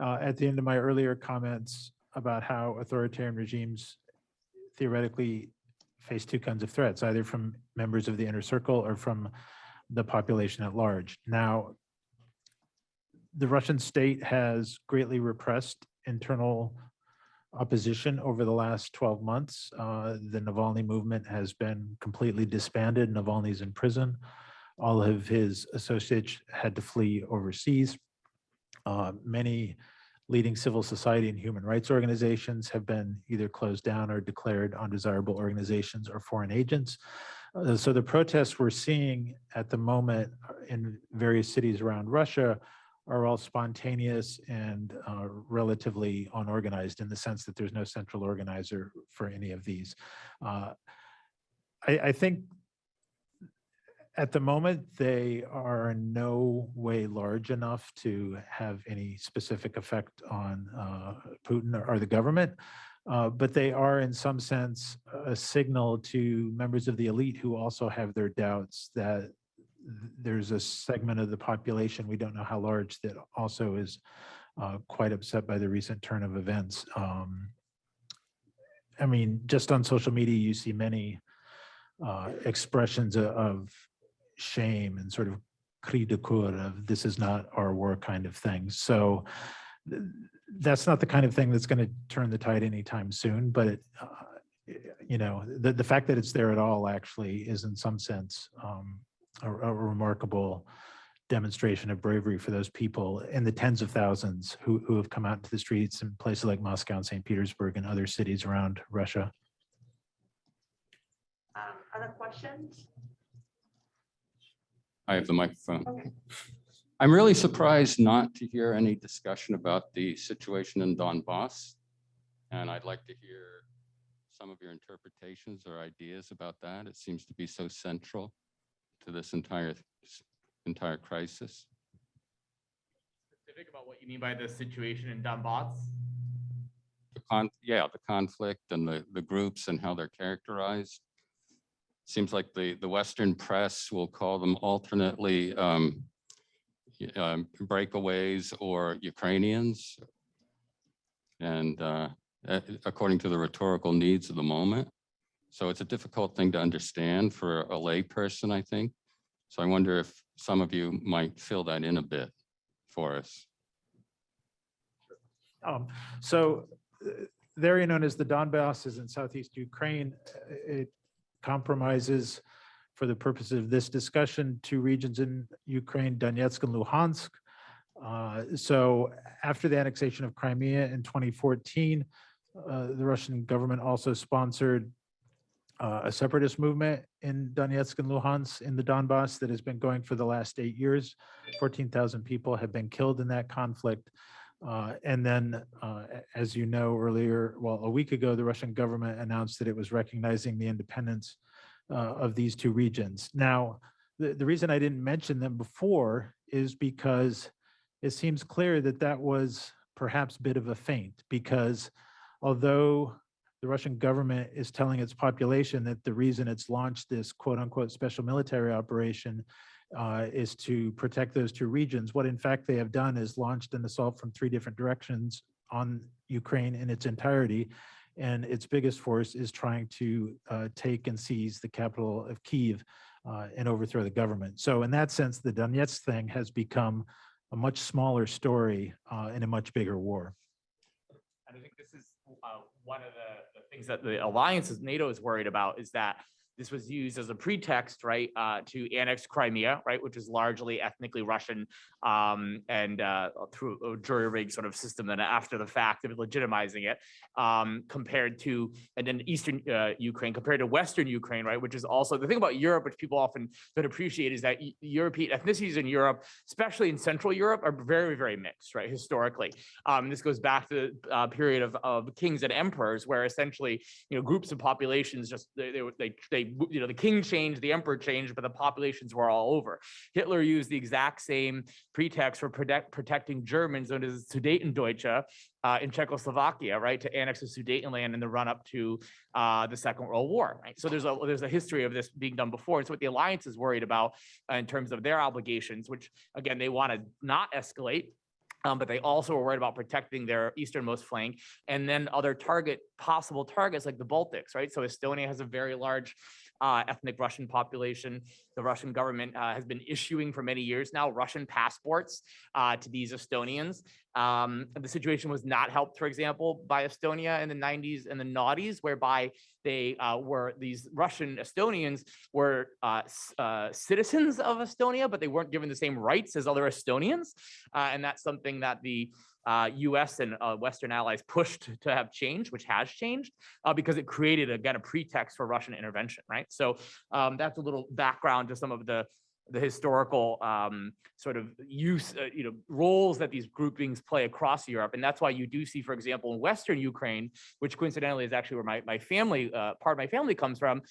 at the end of my earlier comments about how authoritarian regimes theoretically face two kinds of threats, either from members of the inner circle or from the population at large. Now, the Russian state has greatly repressed internal opposition over the last 12 months. The Navalny movement has been completely disbanded. Navalny's in prison. All of his associates had to flee overseas. Many leading civil society and human rights organizations have been either closed down or declared undesirable organizations or foreign agents. So the protests we're seeing at the moment in various cities around Russia are all spontaneous and relatively unorganized in the sense that there's no central organizer for any of these. I think at the moment, they are in no way large enough to have any specific effect on Putin or the government, but they are in some sense a signal to members of the elite who also have their doubts that there's a segment of the population, we don't know how large, that also is quite upset by the recent turn of events. I mean, just on social media, you see many expressions of shame and sort of cri de coeur of this is not our war kind of thing. So that's not the kind of thing that's going to turn the tide anytime soon, but it, you know, the fact that it's there at all actually is in some sense a remarkable demonstration of bravery for those people in the tens of thousands who have come out into the streets in places like Moscow and St. Petersburg and other cities around Russia. Other questions? I have the microphone. Okay. I'm really surprised not to hear any discussion about the situation in Donbass. And I'd like to hear some of your interpretations or ideas about that. It seems to be so central to this entire crisis. Specific about what you mean by the situation in Donbass? The conflict and the groups and how they're characterized. Seems like the Western press will call them alternately breakaways or Ukrainians, and according to the rhetorical needs of the moment. So it's a difficult thing to understand for a lay person, I think. So I wonder if some of you might fill that in a bit for us. The area known as the Donbass is in southeast Ukraine. It compromises, for the purpose of this discussion, two regions in Ukraine, Donetsk and Luhansk. So after the annexation of Crimea in 2014, the Russian government also sponsored a separatist movement in Donetsk and Luhansk in the Donbass that has been going for the last 8 years. 14,000 people have been killed in that conflict. And then, as you know, earlier, well, a week ago, the Russian government announced that it was recognizing the independence of these two regions. Now, the reason I didn't mention them before is because it seems clear that that was perhaps a bit of a feint, because although the Russian government is telling its population that the reason it's launched this quote unquote special military operation is to protect those two regions. What in fact they have done is launched an assault from 3 different directions on Ukraine in its entirety. And its biggest force is trying to take and seize the capital of Kyiv and overthrow the government. So in that sense, the Donetsk thing has become a much smaller story in a much bigger war. And I think this is one of the things that the alliances, NATO is worried about, is that this was used as a pretext, right, to annex Crimea, right, which is largely ethnically Russian, and through a jury-rigged sort of system. Then after the fact of legitimizing it, compared to, and then Eastern Ukraine compared to Western Ukraine, right, which is also the thing about Europe, which people often don't appreciate, is that European ethnicities in Europe, especially in Central Europe, are very, very mixed, right, historically. This goes back to the period of kings and emperors, where essentially, groups of populations just they the king changed, the emperor changed, but the populations were all over. Hitler used the exact same pretext for protecting Germans under the Sudetendeutsch in Czechoslovakia, right, to annex the Sudetenland in the run up to the Second World War, right? So there's a history of this being done before. And so what the alliance is worried about in terms of their obligations, which again, they want to not escalate, but they also are worried about protecting their easternmost flank, and then other possible targets like the Baltics, right? So Estonia has a very large ethnic Russian population. The Russian government has been issuing for many years now Russian passports to these Estonians. The situation was not helped, for example, by Estonia in the 90s and the noughties, whereby these Russian Estonians were citizens of Estonia, but they weren't given the same rights as other Estonians. And that's something that the US and Western allies pushed to have changed, which has changed, because it created, again, a pretext for Russian intervention, right? So that's a little background to some of the historical sort of roles that these groupings play across Europe. And that's why you do see, for example, in Western Ukraine, which coincidentally is actually where my family, part of my family comes from,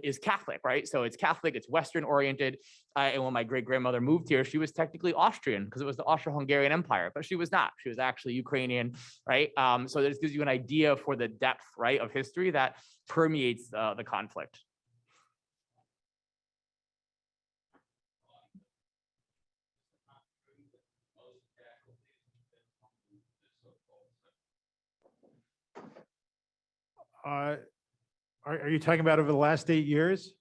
is Catholic, right? So it's Catholic, it's Western oriented. And when my great-grandmother moved here, she was technically Austrian because it was the Austro-Hungarian Empire, but she was not. She was actually Ukrainian, right? So this gives you an idea for the depth, right, of history that permeates the conflict. Are you talking about over the last 8 years?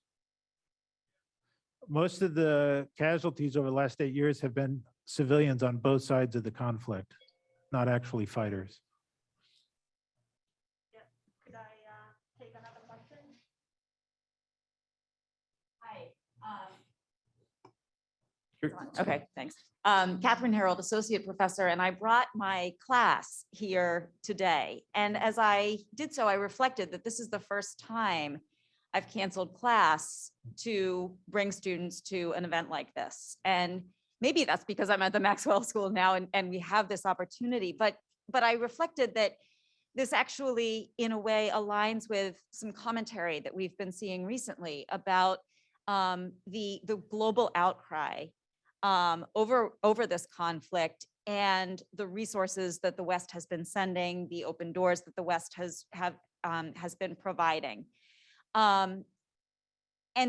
Most of the casualties over the last 8 years have been civilians on both sides of the conflict, not actually fighters. Yeah. Could I take another question? Hi. Okay, thanks. Catherine Harold, Associate Professor, and I brought my class here today. And as I did so, I reflected that this is the first time I've canceled class to bring students to an event like this. And maybe that's because I'm at the Maxwell School now and we have this opportunity, but I reflected that this actually, in a way, aligns with some commentary that we've been seeing recently about the global outcry over this conflict and the resources that the West has been sending, the open doors that the West has been providing. And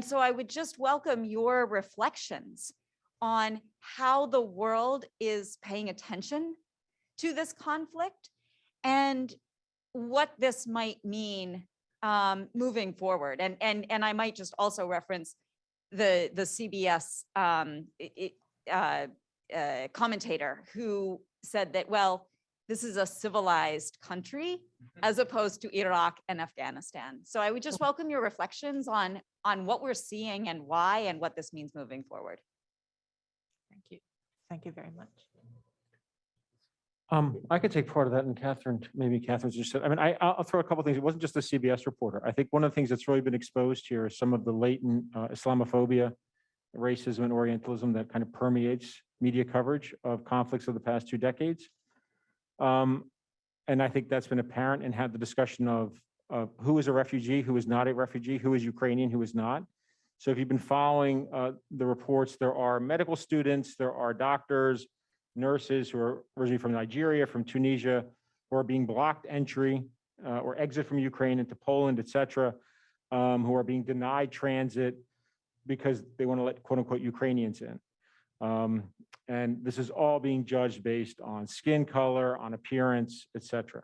so I would just welcome your reflections on how the world is paying attention to this conflict and what this might mean moving forward. And I might just also reference the CBS commentator who said that, well, this is a civilized country as opposed to Iraq and Afghanistan. So I would just welcome your reflections on what we're seeing and why and what this means moving forward. Thank you. Thank you very much. I could take part of that, and Catherine, maybe Catherine's just said, I mean, I'll throw a couple of things. It wasn't just the CBS reporter. I think one of the things that's really been exposed here is some of the latent Islamophobia, racism, and Orientalism that kind of permeates media coverage of conflicts of the past 2 decades. And I think that's been apparent in how the discussion of who is a refugee, who is not a refugee, who is Ukrainian, who is not. So if you've been following the reports, there are medical students, there are doctors, nurses who are originally from Nigeria, from Tunisia, who are being blocked entry or exit from Ukraine into Poland, et cetera, who are being denied transit because they want to let quote unquote Ukrainians in. And this is all being judged based on skin color, on appearance, et cetera.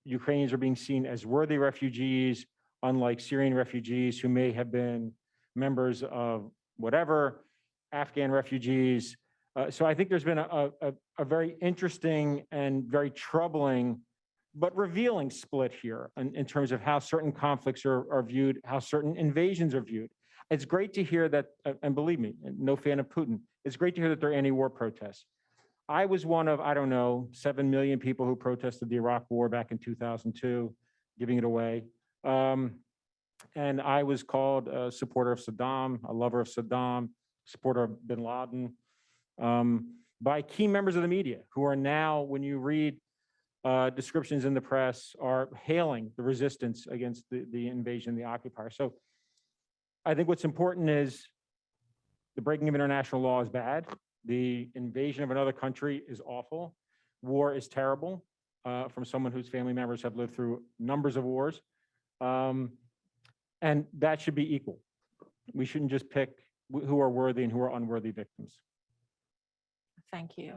Ukrainians are being seen as worthy refugees, unlike Syrian refugees who may have been members of whatever, Afghan refugees. So I think there's been a very interesting and very troubling, but revealing split here in terms of how certain conflicts are viewed, how certain invasions are viewed. It's great to hear that, and believe me, no fan of Putin, it's great to hear that there are anti-war protests. I was one of, I don't know, 7 million people who protested the Iraq War back in 2002, giving it away. And I was called a supporter of Saddam, a lover of Saddam, supporter of bin Laden, by key members of the media who are now, when you read descriptions in the press, are hailing the resistance against the invasion, the occupier. So I think what's important is the breaking of international law is bad. The invasion of another country is awful. War is terrible, from someone whose family members have lived through numbers of wars. And that should be equal. We shouldn't just pick who are worthy and who are unworthy victims. Thank you.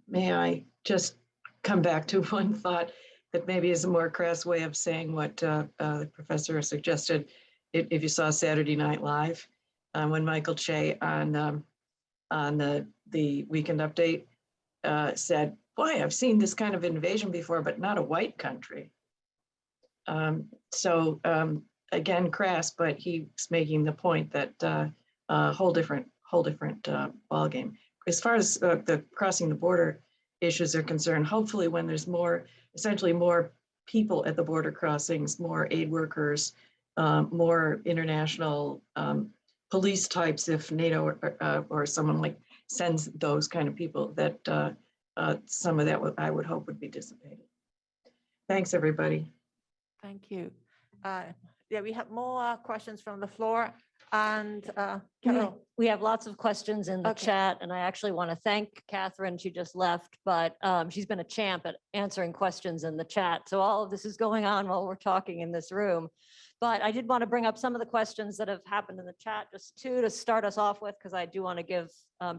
May I just come back to one thought that maybe is a more crass way of saying what the professor suggested. If you saw Saturday Night Live, when Michael Che on the Weekend Update said, "Boy, I've seen this kind of invasion before, but not a white country." Again, crass, but he's making the point that whole different ballgame. As far as the crossing the border issues are concerned, hopefully when there's essentially more people at the border crossings, more aid workers, more international police types, if NATO or someone like sends those kind of people, that some of that I would hope would be dissipated. Thanks, everybody. Thank you. Yeah, we have more questions from the floor. And Carol. We have lots of questions in the Okay. chat, and I actually want to thank Catherine. She just left, but she's been a champ at answering questions in the chat. So all of this is going on while we're talking in this room. But I did want to bring up some of the questions that have happened in the chat, just two to start us off with, because I do want to give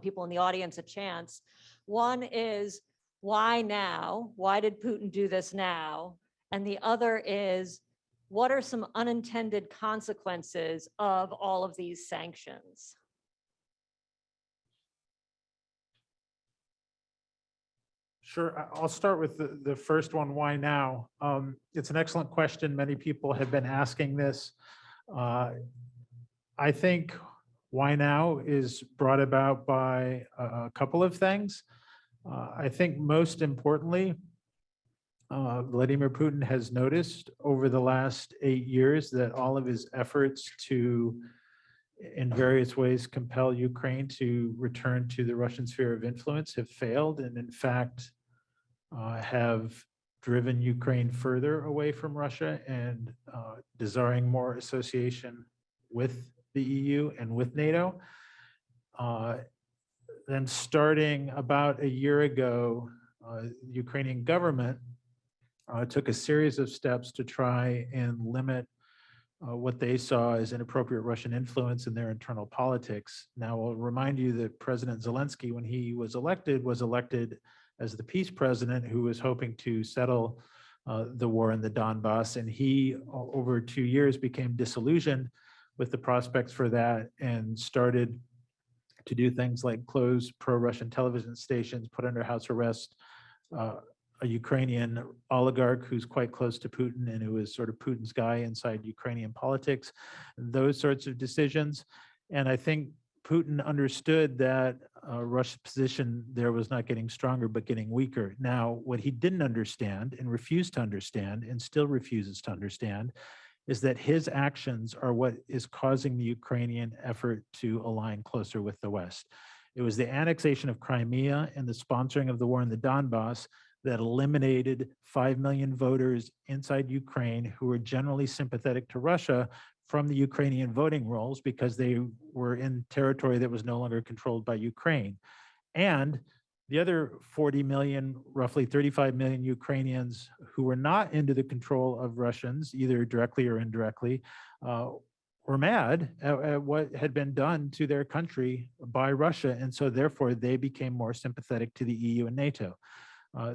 people in the audience a chance. One is, why now? Why did Putin do this now? And the other is, what are some unintended consequences of all of these sanctions? Sure, I'll start with the first one, why now? It's an excellent question. Many people have been asking this. I think why now is brought about by a couple of things. I think most importantly, Vladimir Putin has noticed over the last 8 years that all of his efforts to, in various ways, compel Ukraine to return to the Russian sphere of influence have failed, and in fact, have driven Ukraine further away from Russia and desiring more association with the EU and with NATO. Then starting about a year ago, the Ukrainian government took a series of steps to try and limit what they saw as inappropriate Russian influence in their internal politics. Now, I'll remind you that President Zelensky, when he was elected as the peace president who was hoping to settle the war in the Donbass, and he, over 2 years, became disillusioned with the prospects for that and started to do things like close pro-Russian television stations, put under house arrest a Ukrainian oligarch who's quite close to Putin and who is sort of Putin's guy inside Ukrainian politics, those sorts of decisions. And I think Putin understood that Russia's position there was not getting stronger, but getting weaker. Now, what he didn't understand and refused to understand and still refuses to understand is that his actions are what is causing the Ukrainian effort to align closer with the West. It was the annexation of Crimea and the sponsoring of the war in the Donbass that eliminated 5 million voters inside Ukraine who were generally sympathetic to Russia from the Ukrainian voting rolls because they were in territory that was no longer controlled by Ukraine. And The other 40 million, roughly 35 million Ukrainians who were not into the control of Russians, either directly or indirectly, were mad at what had been done to their country by Russia. And so therefore they became more sympathetic to the EU and NATO.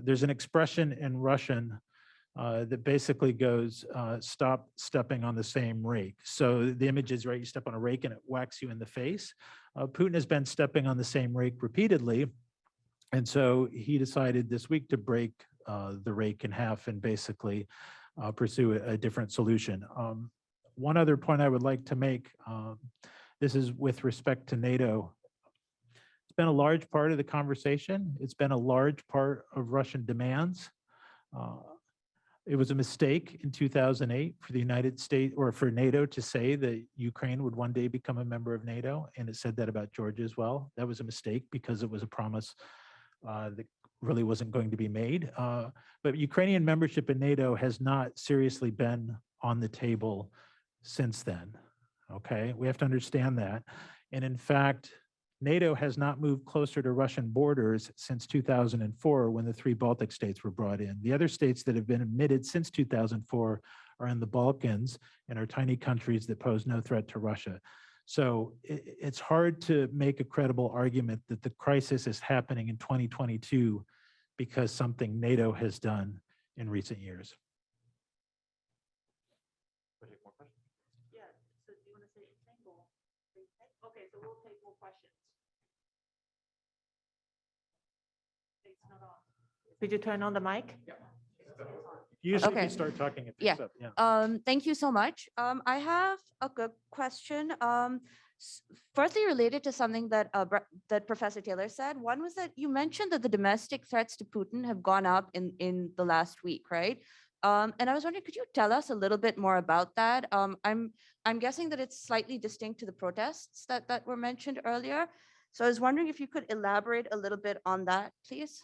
There's an expression in Russian that basically goes, stop stepping on the same rake. So the image is, right, you step on a rake and it whacks you in the face. Putin has been stepping on the same rake repeatedly. And so he decided this week to break the rake in half and basically pursue a different solution. One other point I would like to make, this is with respect to NATO. It's been a large part of the conversation. It's been a large part of Russian demands. It was a mistake in 2008 for the United States or for NATO to say that Ukraine would one day become a member of NATO. And it said that about Georgia as well. That was a mistake because it was a promise that really wasn't going to be made. But Ukrainian membership in NATO has not seriously been on the table since then. Okay, we have to understand that. And in fact, NATO has not moved closer to Russian borders since 2004 when the 3 Baltic states were brought in. The other states that have been admitted since 2004 are in the Balkans and are tiny countries that pose no threat to Russia. So it's hard to make a credible argument that the crisis is happening in 2022 because something NATO has done in recent years. Yeah, so do you want to say anything or? Okay, so we'll take more questions. It's not on. Did you turn on the mic? Yeah. Usually Okay. we start talking it Yeah. picks up. Yeah. Thank you so much. I have a good question. Firstly, related to something that that Professor Taylor said. One was that you mentioned that the domestic threats to Putin have gone up in the last week, right? And I was wondering, could you tell us a little bit more about that? I'm guessing that it's slightly distinct to the protests that were mentioned earlier. So I was wondering if you could elaborate a little bit on that, please.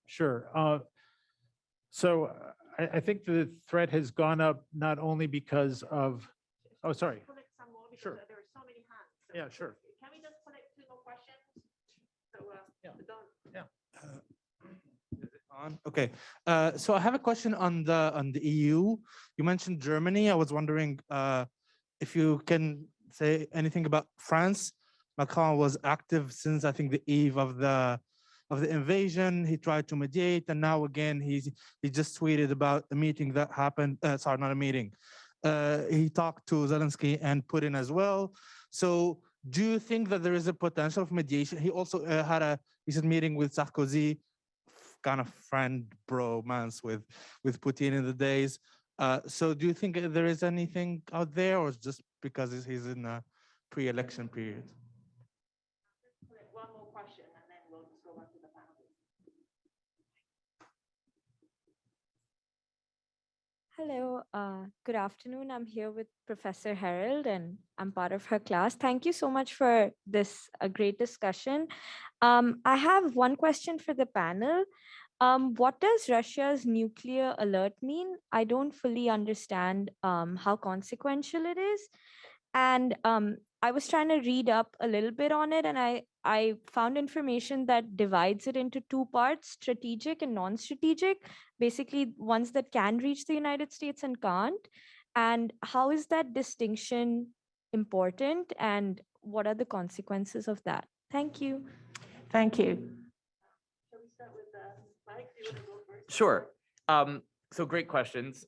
Sure. So I think the threat has gone up not only because of, oh, sorry. Collect some more because Sure. there are so many hands. So Yeah, sure. Can we just collect 2 more questions? So Yeah. don't. Is it on? Okay, so I have a question on the EU. You mentioned Germany. I was wondering if you can say anything about France. Macron was active since I think the eve of the invasion. He tried to mediate, and now again he just tweeted about a meeting that happened. Sorry, not a meeting. He talked to Zelensky and Putin as well. So do you think that there is a potential for mediation? He also had a recent meeting with Sarkozy, kind of friend bromance with Putin in the days. So do you think there is anything out there, or it's just because he's in a pre-election period? One more question and then we'll just go back to the panel. Hello, good afternoon. I'm here with Professor Harold and I'm part of her class. Thank you so much for this great discussion. I have one question for the panel. What does Russia's nuclear alert mean? I don't fully understand how consequential it is. And I was trying to read up a little bit on it, and I found information that divides it into 2 parts, strategic and non-strategic, basically ones that can reach the United States and can't. And how is that distinction important, and what are the consequences of that? Thank you. Thank you. Shall we start with Mike? Do you want to go first? Sure. So great questions.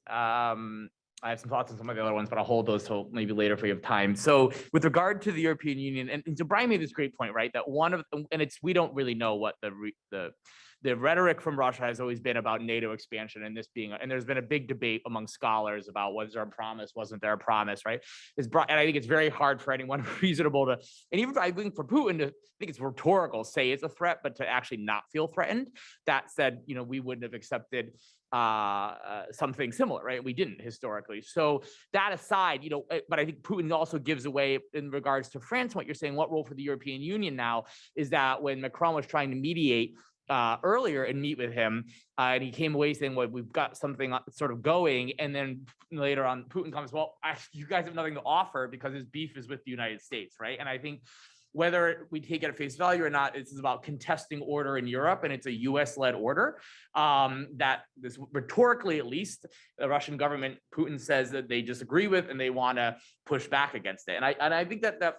I have some thoughts on some of the other ones, but I'll hold those till maybe later if we have time. So with regard to the European Union, and so Brian made this great point, right? That one of, and we don't really know what the rhetoric from Russia has always been about NATO expansion, and this being, and there's been a big debate among scholars about was there a promise, wasn't there a promise, right? And I think it's very hard for anyone reasonable to, and even I think for Putin to, I think it's rhetorical, say it's a threat, but to actually not feel threatened. That said, we wouldn't have accepted something similar, right? We didn't historically. So that aside, but I think Putin also gives away in regards to France, what you're saying, what role for the European Union now is that when Macron was trying to mediate earlier and meet with him, and he came away saying, well, we've got something sort of going. And then later on, Putin comes, well, you guys have nothing to offer because his beef is with the United States, right? And I think whether we take it at face value or not, this is about contesting order in Europe, and it's a US-led order that this rhetorically, at least, the Russian government, Putin says that they disagree with, and they want to push back against it. And I think that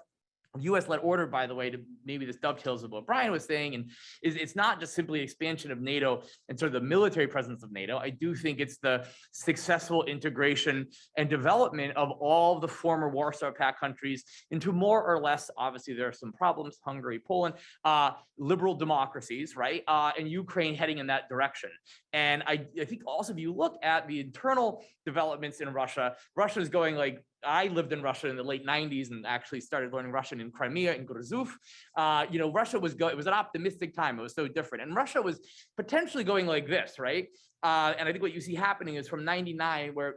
US-led order, by the way, to maybe this dovetails with what Brian was saying, and it's not just simply expansion of NATO and sort of the military presence of NATO. I do think it's the successful integration and development of all of the former Warsaw Pact countries into more or less, obviously there are some problems, Hungary, Poland, liberal democracies, right? And Ukraine heading in that direction. And I think also if you look at the internal developments in Russia, Russia is going like, I lived in Russia in the late 90s and actually started learning Russian in Crimea and Gruzov. Russia was it was an optimistic time. It was so different. And Russia was potentially going like this, right? And I think what you see happening is from 99, where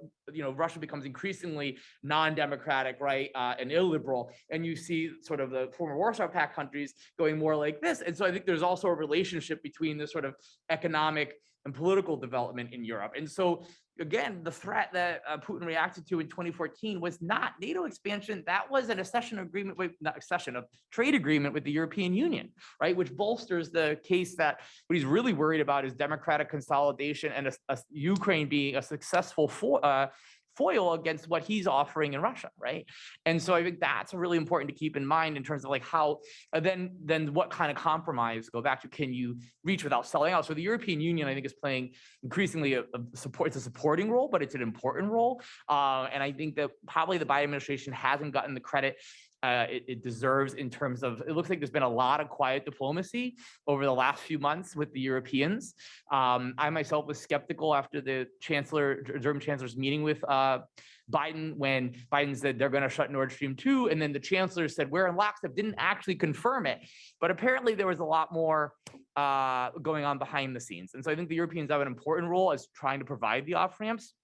Russia becomes increasingly non-democratic, right, and illiberal, and you see sort of the former Warsaw Pact countries going more like this. And so I think there's also a relationship between this sort of economic and political development in Europe. And so again, the threat that Putin reacted to in 2014 was not NATO expansion. That was an accession agreement with, not accession, a trade agreement with the European Union, right? Which bolsters the case that what he's really worried about is democratic consolidation and Ukraine being a successful foil against what he's offering in Russia, right? And so I think that's really important to keep in mind in terms of like how, then what kind of compromise, go back to, can you reach without selling out? So the European Union, I think, is playing increasingly it's a supporting role, but it's an important role. And I think that probably the Biden administration hasn't gotten the credit it deserves in terms of, it looks like there's been a lot of quiet diplomacy over the last few months with the Europeans. I myself was skeptical after the German chancellor's meeting with Biden, when Biden said they're going to shut Nord Stream 2, and then the chancellor said we're in lockstep, didn't actually confirm it. But apparently there was a lot more going on behind the scenes. And so I think the Europeans have an important role as trying to provide the off-ramps.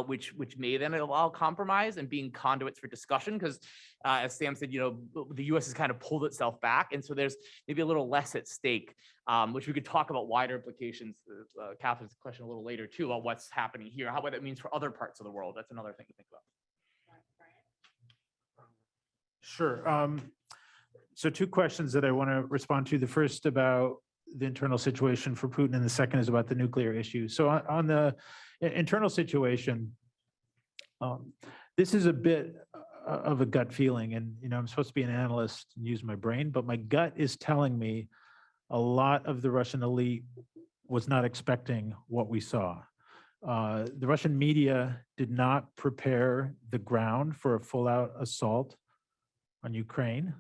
Which may then allow compromise and being conduits for discussion, because as Sam said, the U.S. has kind of pulled itself back, and so there's maybe a little less at stake, which we could talk about wider implications. Catherine's question a little later too about what's happening here, what that means for other parts of the world. That's another thing to think about. Sure. So two questions that I want to respond to. The first about the internal situation for Putin, and the second is about the nuclear issue. So on the internal situation, this is a bit of a gut feeling, and I'm supposed to be an analyst and use my brain, but my gut is telling me a lot of the Russian elite was not expecting what we saw. The Russian media did not prepare the ground for a full-out assault on Ukraine.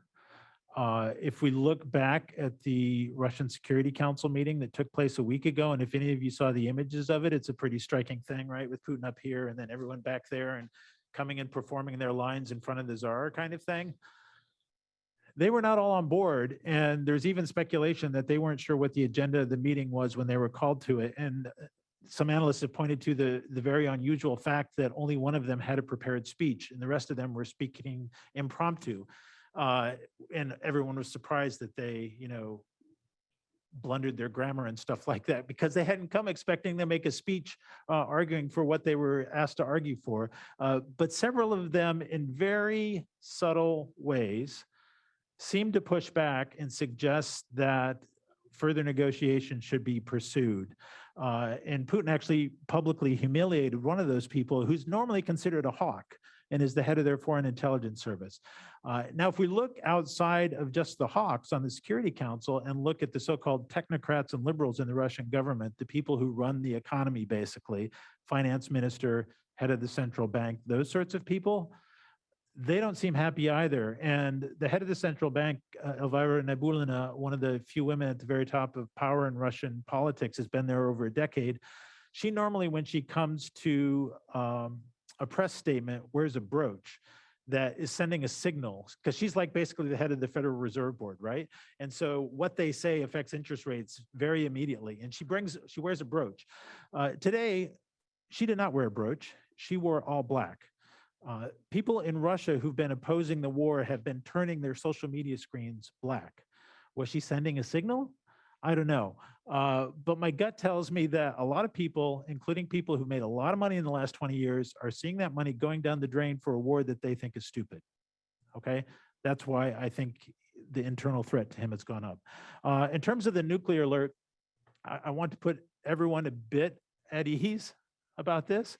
If we look back at the Russian Security Council meeting that took place a week ago, and if any of you saw the images of it, it's a pretty striking thing, right? With Putin up here and then everyone back there and coming and performing their lines in front of the Tsar kind of thing. They were not all on board, and there's even speculation that they weren't sure what the agenda of the meeting was when they were called to it. And some analysts have pointed to the very unusual fact that only one of them had a prepared speech, and the rest of them were speaking impromptu. And everyone was surprised that they, blundered their grammar and stuff like that, because they hadn't come expecting to make a speech arguing for what they were asked to argue for. But several of them, in very subtle ways, seemed to push back and suggest that further negotiation should be pursued. And Putin actually publicly humiliated one of those people who's normally considered a hawk and is the head of their foreign intelligence service. Now, if we look outside of just the hawks on the Security Council and look at the so-called technocrats and liberals in the Russian government, the people who run the economy, basically, finance minister, head of the central bank, those sorts of people, they don't seem happy either. And the head of the central bank, Elvira Nabiullina, one of the few women at the very top of power in Russian politics, has been there over a decade. She normally, when she comes to a press statement, wears a brooch that is sending a signal, because she's like basically the head of the Federal Reserve Board, right? And so what they say affects interest rates very immediately. And she wears a brooch. Today, she did not wear a brooch. She wore all black. People in Russia who've been opposing the war have been turning their social media screens black. Was she sending a signal? I don't know. But my gut tells me that a lot of people, including people who made a lot of money in the last 20 years, are seeing that money going down the drain for a war that they think is stupid. Okay? That's why I think the internal threat to him has gone up. In terms of the nuclear alert, I want to put everyone a bit at ease about this.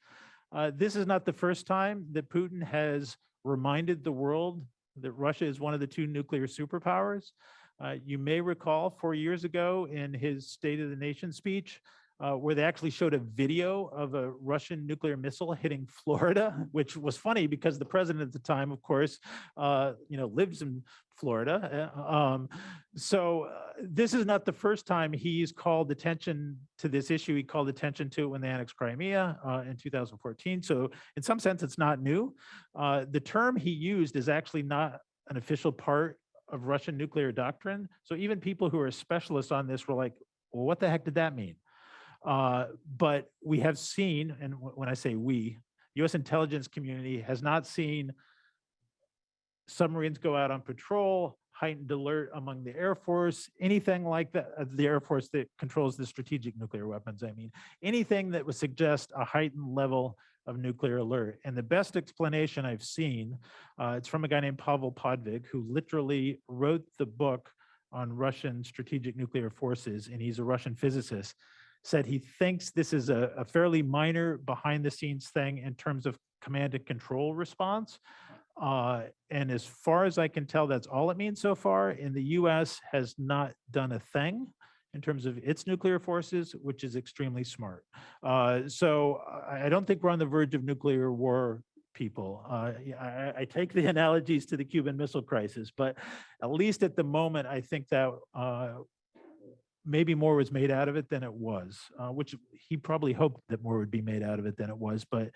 This is not the first time that Putin has reminded the world that Russia is one of the two nuclear superpowers. You may recall 4 years ago in his State of the Nation speech, where they actually showed a video of a Russian nuclear missile hitting Florida, which was funny because the president at the time, of course, lives in Florida. This is not the first time he's called attention to this issue. He called attention to it when they annexed Crimea in 2014. So in some sense, it's not new. The term he used is actually not an official part of Russian nuclear doctrine. So even people who are specialists on this were like, well, what the heck did that mean? But we have seen, and when I say we, U.S. intelligence community has not seen submarines go out on patrol, heightened alert among the Air Force, anything like that, the Air Force that controls the strategic nuclear weapons, I mean, anything that would suggest a heightened level of nuclear alert. And the best explanation I've seen, it's from a guy named Pavel Podvig, who literally wrote the book on Russian strategic nuclear forces, and he's a Russian physicist, said he thinks this is a fairly minor behind the scenes thing in terms of command and control response. And as far as I can tell, that's all it means so far. And the US has not done a thing in terms of its nuclear forces, which is extremely smart. So I don't think we're on the verge of nuclear war, people. I take the analogies to the Cuban Missile Crisis, but at least at the moment, I think that maybe more was made out of it than it was, which he probably hoped that more would be made out of it than it was, but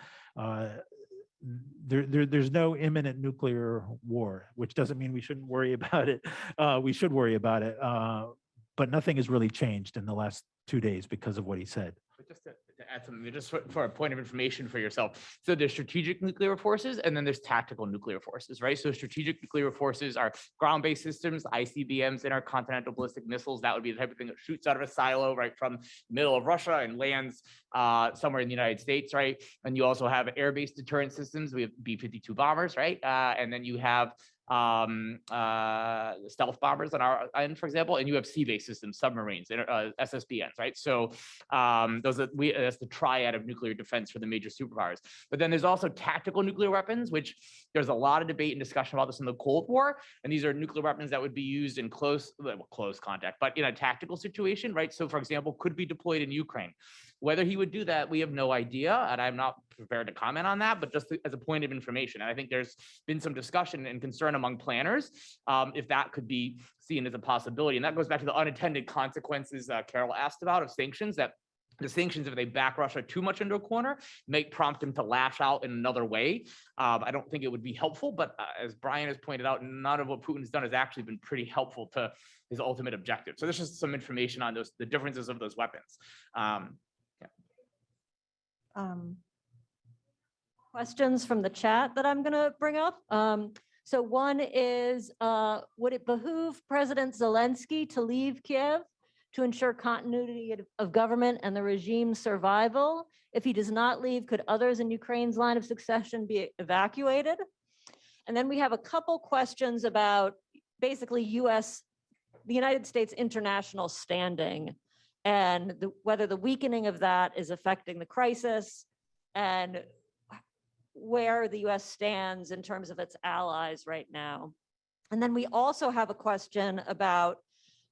there's no imminent nuclear war, which doesn't mean we shouldn't worry about it. We should worry about it, but nothing has really changed in the last 2 days because of what he said. But just to add something, just for a point of information for yourself. So there's strategic nuclear forces, and then there's tactical nuclear forces, right? So strategic nuclear forces are ground-based systems, ICBMs, intercontinental ballistic missiles. That would be the type of thing that shoots out of a silo right from the middle of Russia and lands somewhere in the United States, right? And you also have air-based deterrent systems. We have B-52 bombers, right? And then you have stealth bombers on our end, for example, and you have sea-based systems, submarines, SSBNs, right? So that's the triad of nuclear defense for the major superpowers. But then there's also tactical nuclear weapons, which there's a lot of debate and discussion about this in the Cold War. And these are nuclear weapons that would be used in close contact, but in a tactical situation, right? So for example, could be deployed in Ukraine. Whether he would do that, we have no idea, and I'm not prepared to comment on that, but just as a point of information. And I think there's been some discussion and concern among planners if that could be seen as a possibility. And that goes back to the unintended consequences Carol asked about of sanctions, that the sanctions, if they back Russia too much into a corner, may prompt them to lash out in another way. I don't think it would be helpful, but as Brian has pointed out, none of what Putin has done has actually been pretty helpful to his ultimate objective. So there's just some information on the differences of those weapons. Questions from the chat that I'm going to bring up. So one is, would it behoove President Zelensky to leave Kiev to ensure continuity of government and the regime's survival? If he does not leave, could others in Ukraine's line of succession be evacuated? And then we have a couple questions about basically the United States international standing and whether the weakening of that is affecting the crisis and where the US stands in terms of its allies right now. And then we also have a question about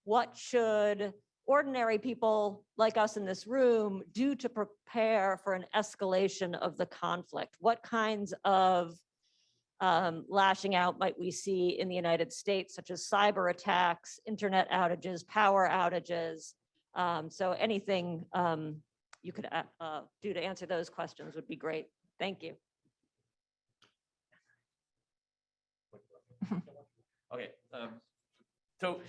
what should ordinary people like us in this room do to prepare for an escalation of the conflict? What kinds of lashing out might we see in the United States, such as cyber attacks, internet outages, power outages? So anything you could do to answer those questions would be great. Thank you. Okay. So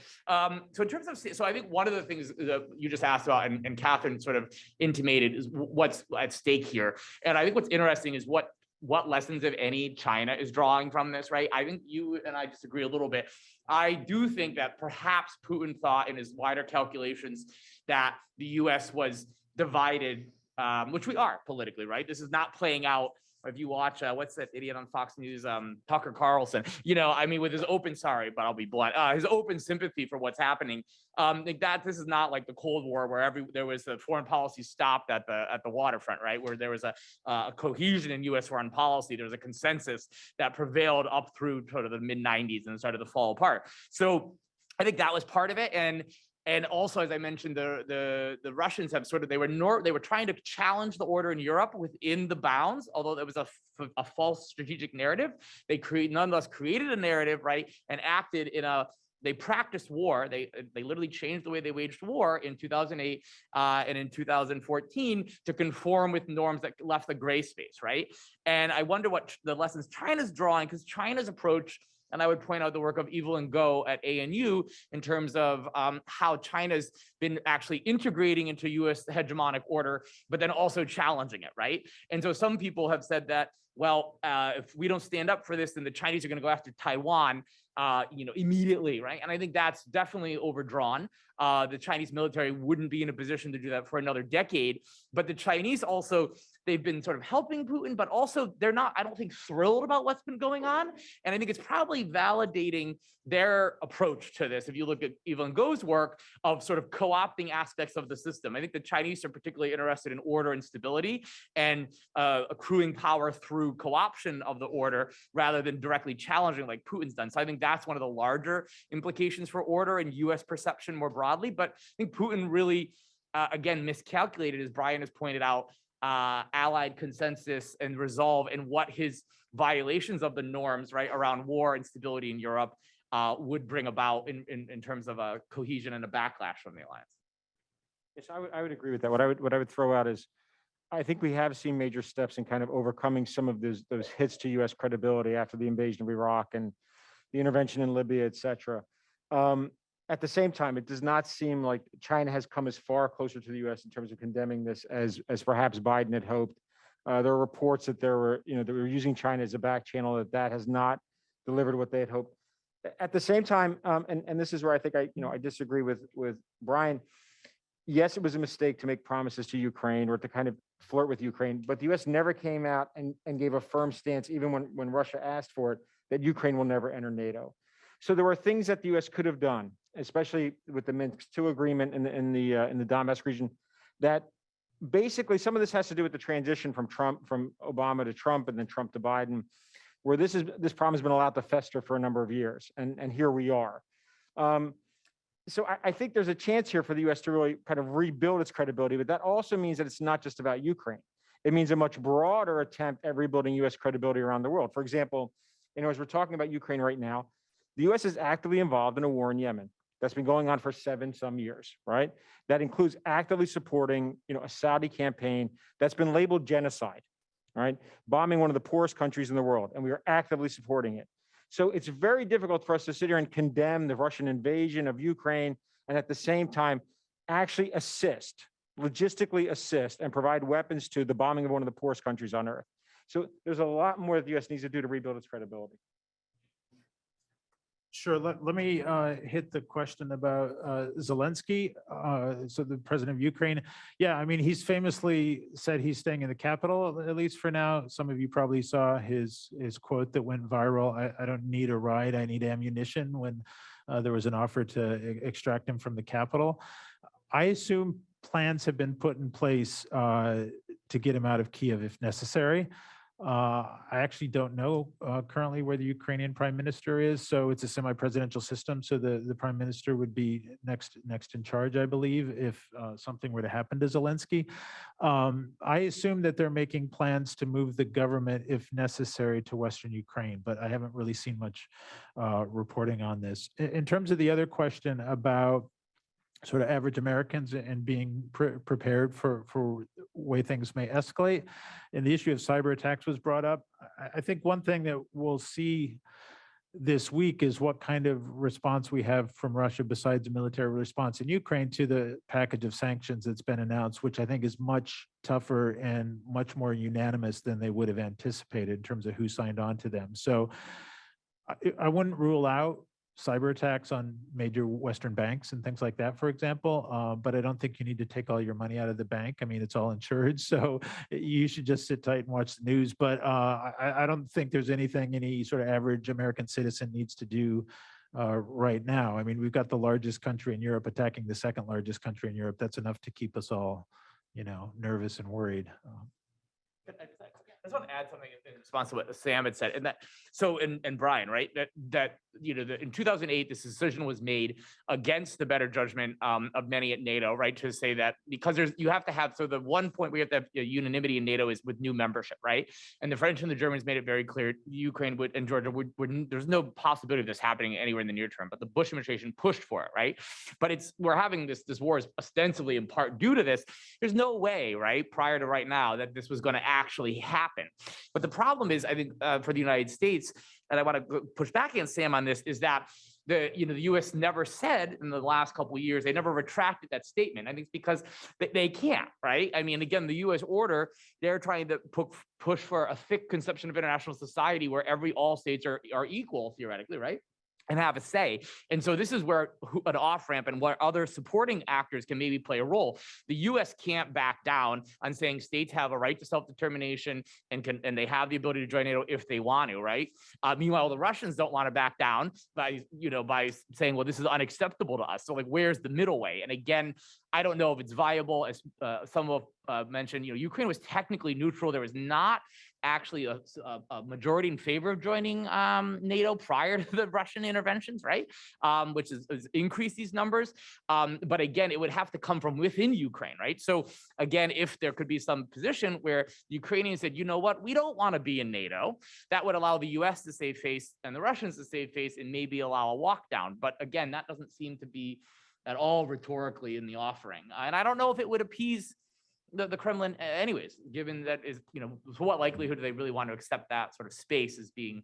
in terms of, so I think one of the things that you just asked about and Catherine sort of intimated is what's at stake here. And I think what's interesting is what lessons, if any, China is drawing from this, right? I think you and I disagree a little bit. I do think that perhaps Putin thought in his wider calculations that the US was divided, which we are politically, right? This is not playing out if you watch, what's that idiot on Fox News, Tucker Carlson, you know, I mean, with his open, sorry, but I'll be blunt, his open sympathy for what's happening. Like that, this is not like the Cold War where there was a foreign policy stopped at the waterfront, right? Where there was a cohesion in U.S. foreign policy. There was a consensus that prevailed up through sort of the mid 90s and started to fall apart. So I think that was part of it. And also, as I mentioned, the Russians have sort of, they were trying to challenge the order in Europe within the bounds, although there was a false strategic narrative. They nonetheless created a narrative, right, and acted they practiced war. They literally changed the way they waged war in 2008 and in 2014 to conform with norms that left the gray space, right? And I wonder what the lessons China's drawing, because China's approach, and I would point out the work of Evelyn Go at ANU in terms of how China's been actually integrating into US hegemonic order, but then also challenging it, right? And so some people have said that, well, if we don't stand up for this, then the Chinese are going to go after Taiwan, you know, immediately, right? And I think that's definitely overdrawn. The Chinese military wouldn't be in a position to do that for another decade. But the Chinese also, they've been sort of helping Putin, but also they're not, I don't think, thrilled about what's been going on. And I think it's probably validating their approach to this. If you look at Evelyn Go's work of sort of co-opting aspects of the system, I think the Chinese are particularly interested in order and stability and accruing power through co-option of the order rather than directly challenging like Putin's done. So I think that's one of the larger implications for order and US perception more broadly. But I think Putin really, again, miscalculated, as Brian has pointed out, allied consensus and resolve and what his violations of the norms, right, around war and stability in Europe would bring about in terms of a cohesion and a backlash from the alliance. Yes, I would agree with that. What I would throw out is, I think we have seen major steps in kind of overcoming some of those hits to U.S. credibility after the invasion of Iraq and the intervention in Libya, et cetera. At the same time, it does not seem like China has come as far closer to the U.S. in terms of condemning this as perhaps Biden had hoped. There are reports that they were using China as a back channel, that has not delivered what they had hoped. At the same time, and this is where I think I disagree with Brian. Yes, it was a mistake to make promises to Ukraine or to kind of flirt with Ukraine, but the U.S. never came out and gave a firm stance, even when Russia asked for it, that Ukraine will never enter NATO. So there were things that the U.S. could have done, especially with the Minsk II agreement in the Donbass region, that basically some of this has to do with the transition from Obama to Trump and then Trump to Biden, where this problem has been allowed to fester for a number of years, and here we are. So I think there's a chance here for the U.S. to really kind of rebuild its credibility, but that also means that it's not just about Ukraine. It means a much broader attempt at rebuilding U.S. credibility around the world. For example, as we're talking about Ukraine right now, the U.S. is actively involved in a war in Yemen that's been going on for some years, right? That includes actively supporting, a Saudi campaign that's been labeled genocide, right? Bombing one of the poorest countries in the world, and we are actively supporting it. So it's very difficult for us to sit here and condemn the Russian invasion of Ukraine and at the same time actually logistically assist and provide weapons to the bombing of one of the poorest countries on earth. So there's a lot more that the U.S. needs to do to rebuild its credibility. Sure. Let me hit the question about Zelensky, so the president of Ukraine. Yeah, I mean, he's famously said he's staying in the capital, at least for now. Some of you probably saw his quote that went viral. I don't need a ride, I need ammunition, when there was an offer to extract him from the capital. I assume plans have been put in place to get him out of Kiev if necessary. I actually don't know currently where the Ukrainian prime minister is, so it's a semi-presidential system. So the prime minister would be next in charge, I believe, if something were to happen to Zelensky. I assume that they're making plans to move the government, if necessary, to Western Ukraine, but I haven't really seen much reporting on this. In terms of the other question about sort of average Americans and being prepared for way things may escalate, and the issue of cyber attacks was brought up. I think one thing that we'll see this week is what kind of response we have from Russia besides a military response in Ukraine to the package of sanctions that's been announced, which I think is much tougher and much more unanimous than they would have anticipated in terms of who signed on to them. So I wouldn't rule out cyber attacks on major Western banks and things like that, for example. But I don't think you need to take all your money out of the bank. I mean, it's all insured, so you should just sit tight and watch the news. But I don't think there's anything any sort of average American citizen needs to do right now. I mean, we've got the largest country in Europe attacking the second largest country in Europe. That's enough to keep us all, nervous and worried. I just want to add something in response to what Sam had said, and that and Brian, right? That in 2008, this decision was made against the better judgment of many at NATO, right? To say that because you have to have, so the one point we have to have unanimity in NATO is with new membership, right? And the French and the Germans made it very clear Ukraine and Georgia there's no possibility of this happening anywhere in the near term, but the Bush administration pushed for it, right? But we're having this war is ostensibly in part due to this. There's no way, right, prior to right now, that this was going to actually happen. But the problem is, I think, for the United States, and I want to push back against Sam on this, is that the U.S. never said in the last couple of years, they never retracted that statement. I think it's because they can't, right? I mean, again, the U.S. order, they're trying to push for a thick conception of international society where all states are equal, theoretically, right? And have a say. And so this is where an off-ramp and what other supporting actors can maybe play a role. The US can't back down on saying states have a right to self-determination and they have the ability to join NATO if they want to, right? Meanwhile, the Russians don't want to back down by saying, well, this is unacceptable to us. So like, where's the middle way? And again, I don't know if it's viable. As some have mentioned, Ukraine was technically neutral. There was not actually a majority in favor of joining NATO prior to the Russian interventions, right? Which has increased these numbers. But again, it would have to come from within Ukraine, right? So again, if there could be some position where the Ukrainians said, you know what, we don't want to be in NATO, that would allow the US to save face and the Russians to save face and maybe allow a walk down. But again, that doesn't seem to be at all rhetorically in the offering. And I don't know if it would appease the Kremlin anyways, given that is, to what likelihood do they really want to accept that sort of space as being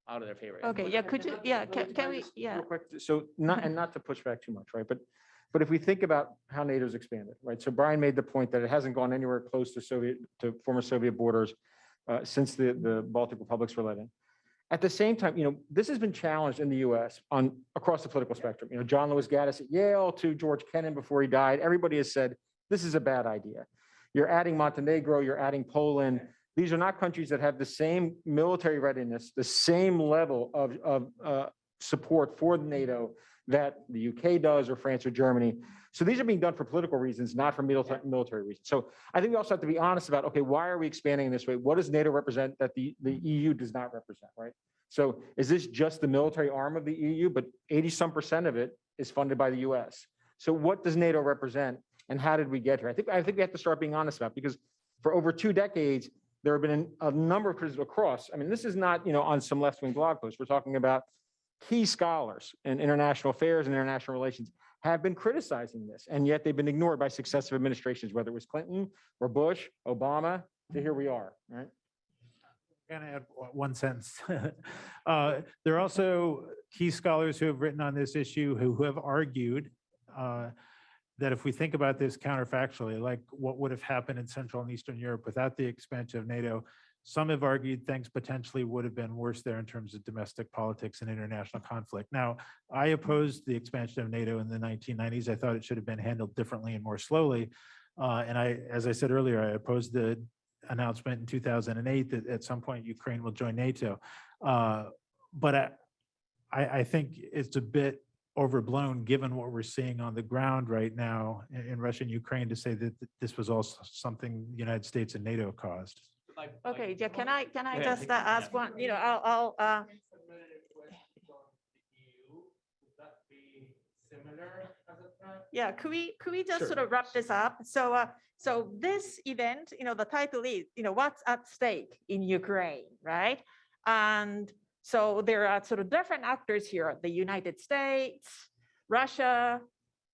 out of their favor? Okay, yeah, could you, can we, Real quick, so not to push back too much, right? But if we think about how NATO's expanded, right? So Brian made the point that it hasn't gone anywhere close to former Soviet borders since the Baltic republics were let in. At the same time, this has been challenged in the US across the political spectrum. John Lewis Gaddis at Yale to George Kennan before he died, everybody has said, this is a bad idea. You're adding Montenegro, you're adding Poland. These are not countries that have the same military readiness, the same level of support for NATO that the UK does or France or Germany. So these are being done for political reasons, not for military reasons. So I think we also have to be honest about, okay, why are we expanding in this way? What does NATO represent that the EU does not represent, right? So is this just the military arm of the EU, but 80% of it is funded by the US? So what does NATO represent? And how did we get here? I think we have to start being honest about it, because for over 2 decades, there have been a number of criticisms across. I mean, this is not, on some left-wing blog posts. We're talking about key scholars in international affairs and international relations have been criticizing this, and yet they've been ignored by successive administrations, whether it was Clinton or Bush, Obama, to here we are, right? I'm going to add one sentence. There are also key scholars who have written on this issue who have argued that if we think about this counterfactually, like what would have happened in Central and Eastern Europe without the expansion of NATO, some have argued things potentially would have been worse there in terms of domestic politics and international conflict. Now, I opposed the expansion of NATO in the 1990s. I thought it should have been handled differently and more slowly. And as I said earlier, I opposed the announcement in 2008 that at some point Ukraine will join NATO. But I think it's a bit overblown given what we're seeing on the ground right now in Russia and Ukraine to say that this was also something the United States and NATO caused. Okay, yeah, can I just ask one, I'll yeah, could we just sort of wrap this up? So this event, the title is, what's at stake in Ukraine, right? And so there are sort of different actors here, the United States, Russia,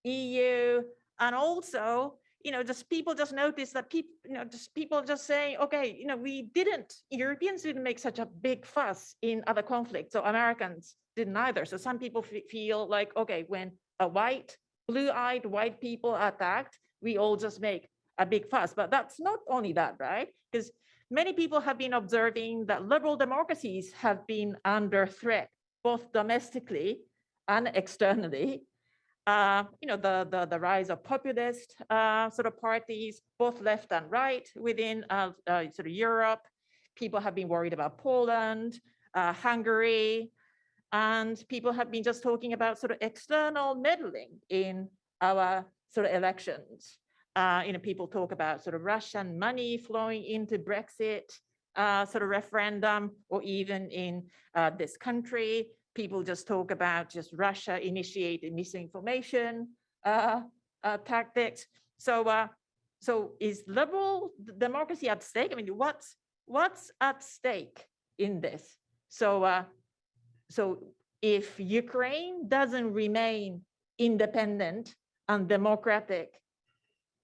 EU, and also, just people just notice that people just saying, okay, Europeans didn't make such a big fuss in other conflicts, so Americans didn't either. So some people feel like, okay, when a blue-eyed white people are attacked, we all just make a big fuss. But that's not only that, right? Because many people have been observing that liberal democracies have been under threat, both domestically and externally. The rise of populist sort of parties, both left and right within sort of Europe. People have been worried about Poland, Hungary, and people have been just talking about sort of external meddling in our sort of elections. People talk about sort of Russian money flowing into Brexit sort of referendum, or even in this country. People just talk about just Russia initiated misinformation tactics. So is liberal democracy at stake? I mean, what's at stake in this? So if Ukraine doesn't remain independent and democratic,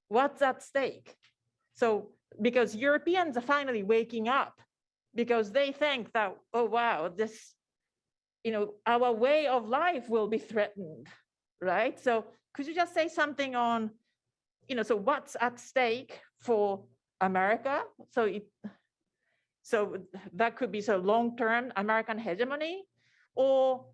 what's at stake? So because Europeans are finally waking up, because they think that, oh wow, this, our way of life will be threatened, right? So could you just say something on, so what's at stake for America? So that could be sort of long-term American hegemony, or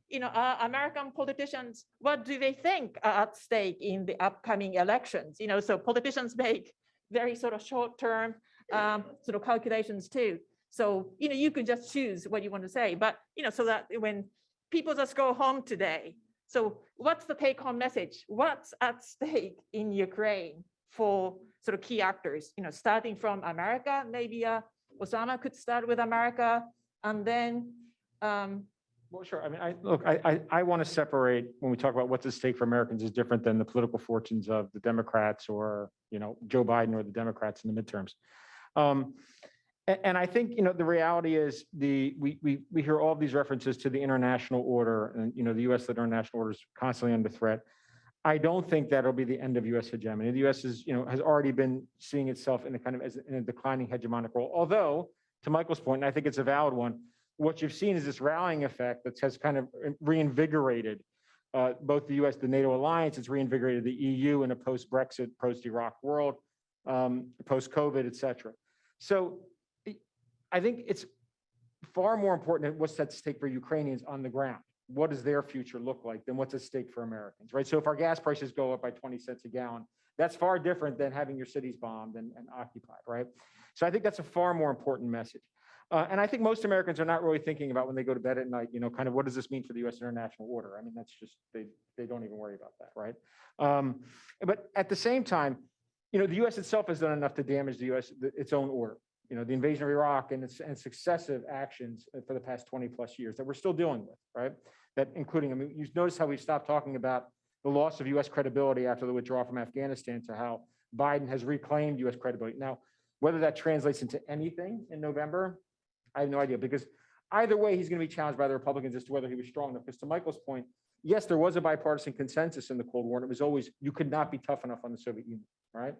American politicians, what do they think are at stake in the upcoming elections? So politicians make very sort of short-term sort of calculations too. So you could just choose what you want to say, but so that when people just go home today, so what's the take-home message? What's at stake in Ukraine for sort of key actors? Starting from America, maybe Osamah could start with America, and then. Well, sure. I mean, I want to separate, when we talk about what's at stake for Americans, is different than the political fortunes of the Democrats or, Joe Biden or the Democrats in the midterms. And I think, the reality is we hear all these references to the international order, and, the U.S. international order is constantly under threat. I don't think that'll be the end of U.S. hegemony. The U.S. is, has already been seeing itself in a kind of in a declining hegemonic role. Although, to Michael's point, and I think it's a valid one, what you've seen is this rallying effect that has kind of reinvigorated both the U.S., the NATO alliance. It's reinvigorated the EU in a post-Brexit, post-Iraq world, post-COVID, et cetera. So I think it's far more important than what's at stake for Ukrainians on the ground. What does their future look like than what's at stake for Americans, right? So if our gas prices go up by 20 cents a gallon, that's far different than having your cities bombed and occupied, right? So I think that's a far more important message. And I think most Americans are not really thinking about when they go to bed at night, kind of what does this mean for the U.S. international order? I mean, that's just, they don't even worry about that, right? But at the same time, the U.S. itself has done enough to damage the U.S., its own order. The invasion of Iraq and successive actions for the past 20 plus years that we're still dealing with, right? That including, I mean, you notice how we've stopped talking about the loss of U.S. credibility after the withdrawal from Afghanistan, to how Biden has reclaimed U.S. credibility. Now, whether that translates into anything in November, I have no idea, because either way, he's going to be challenged by the Republicans as to whether he was strong enough. Because to Michael's point, yes, there was a bipartisan consensus in the Cold War, and it was always, you could not be tough enough on the Soviet Union, right?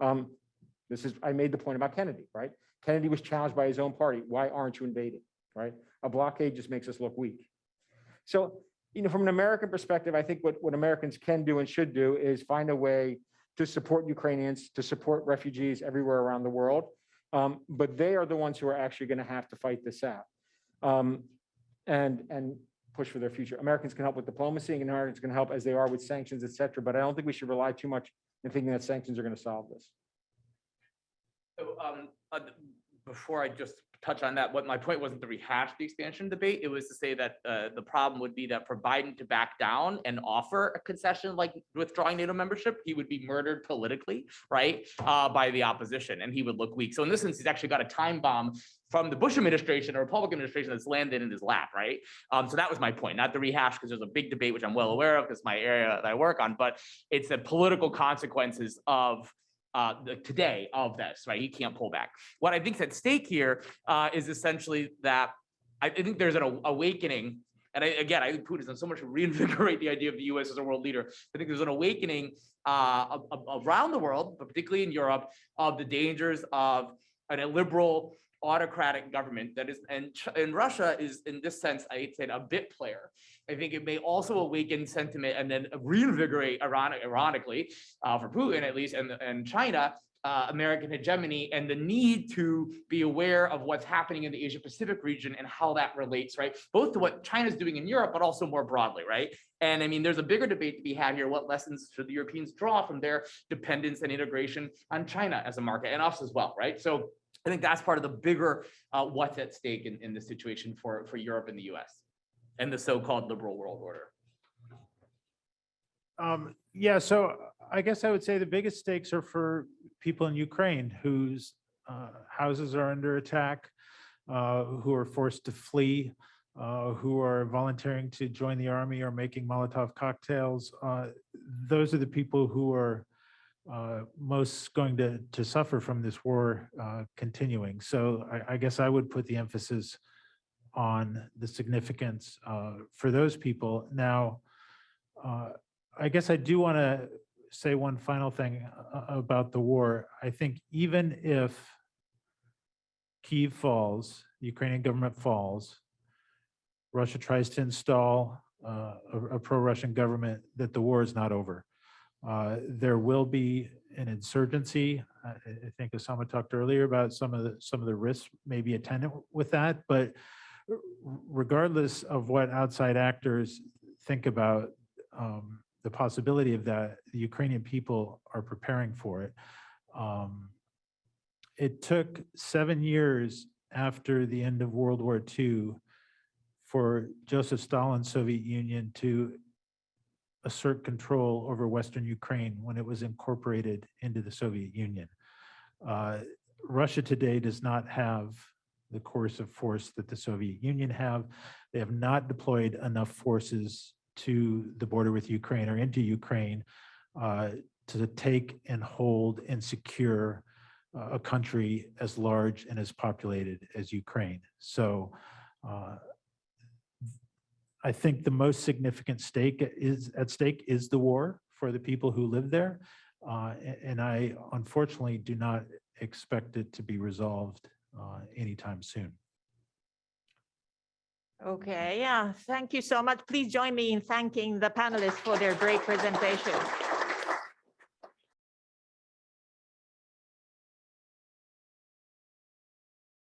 I made the point about Kennedy, right? Kennedy was challenged by his own party. Why aren't you invading, right? A blockade just makes us look weak. So, from an American perspective, I think what Americans can do and should do is find a way to support Ukrainians, to support refugees everywhere around the world. But they are the ones who are actually going to have to fight this out and push for their future. Americans can help with diplomacy, and Americans can help as they are with sanctions, et cetera. But I don't think we should rely too much in thinking that sanctions are going to solve this. So before I just touch on that, what my point wasn't to rehash the expansion debate. It was to say that the problem would be that for Biden to back down and offer a concession like withdrawing NATO membership, he would be murdered politically, right, by the opposition, and he would look weak. So in this sense, he's actually got a time bomb from the Bush administration or Republican administration that's landed in his lap, right? So that was my point, not the rehash, because there's a big debate, which I'm well aware of, because my area that I work on, but it's the political consequences of today of this, right? He can't pull back. What I think is at stake here is essentially that I think there's an awakening, and I think Putin has done so much to reinvigorate the idea of the U.S. as a world leader. I think there's an awakening around the world, but particularly in Europe, of the dangers of a liberal autocratic government that is, and Russia is in this sense, I'd say, a bit player. I think it may also awaken sentiment and then reinvigorate, ironically, for Putin at least, and China, American hegemony and the need to be aware of what's happening in the Asia Pacific region and how that relates, right? Both to what China's doing in Europe, but also more broadly, right? And I mean, there's a bigger debate to be had here. What lessons should the Europeans draw from their dependence and integration on China as a market and us as well, right? So I think that's part of the bigger what's at stake in this situation for Europe and the US and the so-called liberal world order. Yeah, so I guess I would say the biggest stakes are for people in Ukraine whose houses are under attack, who are forced to flee, who are volunteering to join the army or making Molotov cocktails. Those are the people who are most going to suffer from this war continuing. So I guess I would put the emphasis on the significance for those people. Now, I guess I do want to say one final thing about the war. I think even if Kyiv falls, the Ukrainian government falls, Russia tries to install a pro-Russian government, that the war is not over. There will be an insurgency. I think Osamah talked earlier about some of the risks maybe attendant with that, but regardless of what outside actors think about the possibility of that, the Ukrainian people are preparing for it. It took 7 years after the end of World War II for Joseph Stalin's Soviet Union to assert control over Western Ukraine when it was incorporated into the Soviet Union. Russia today does not have the coercive force that the Soviet Union have. They have not deployed enough forces to the border with Ukraine or into Ukraine to take and hold and secure a country as large and as populated as Ukraine. So I think the most significant stake is the war for the people who live there. And I unfortunately do not expect it to be resolved anytime soon. Okay, yeah, thank you so much. Please join me in thanking the panelists for their great presentation.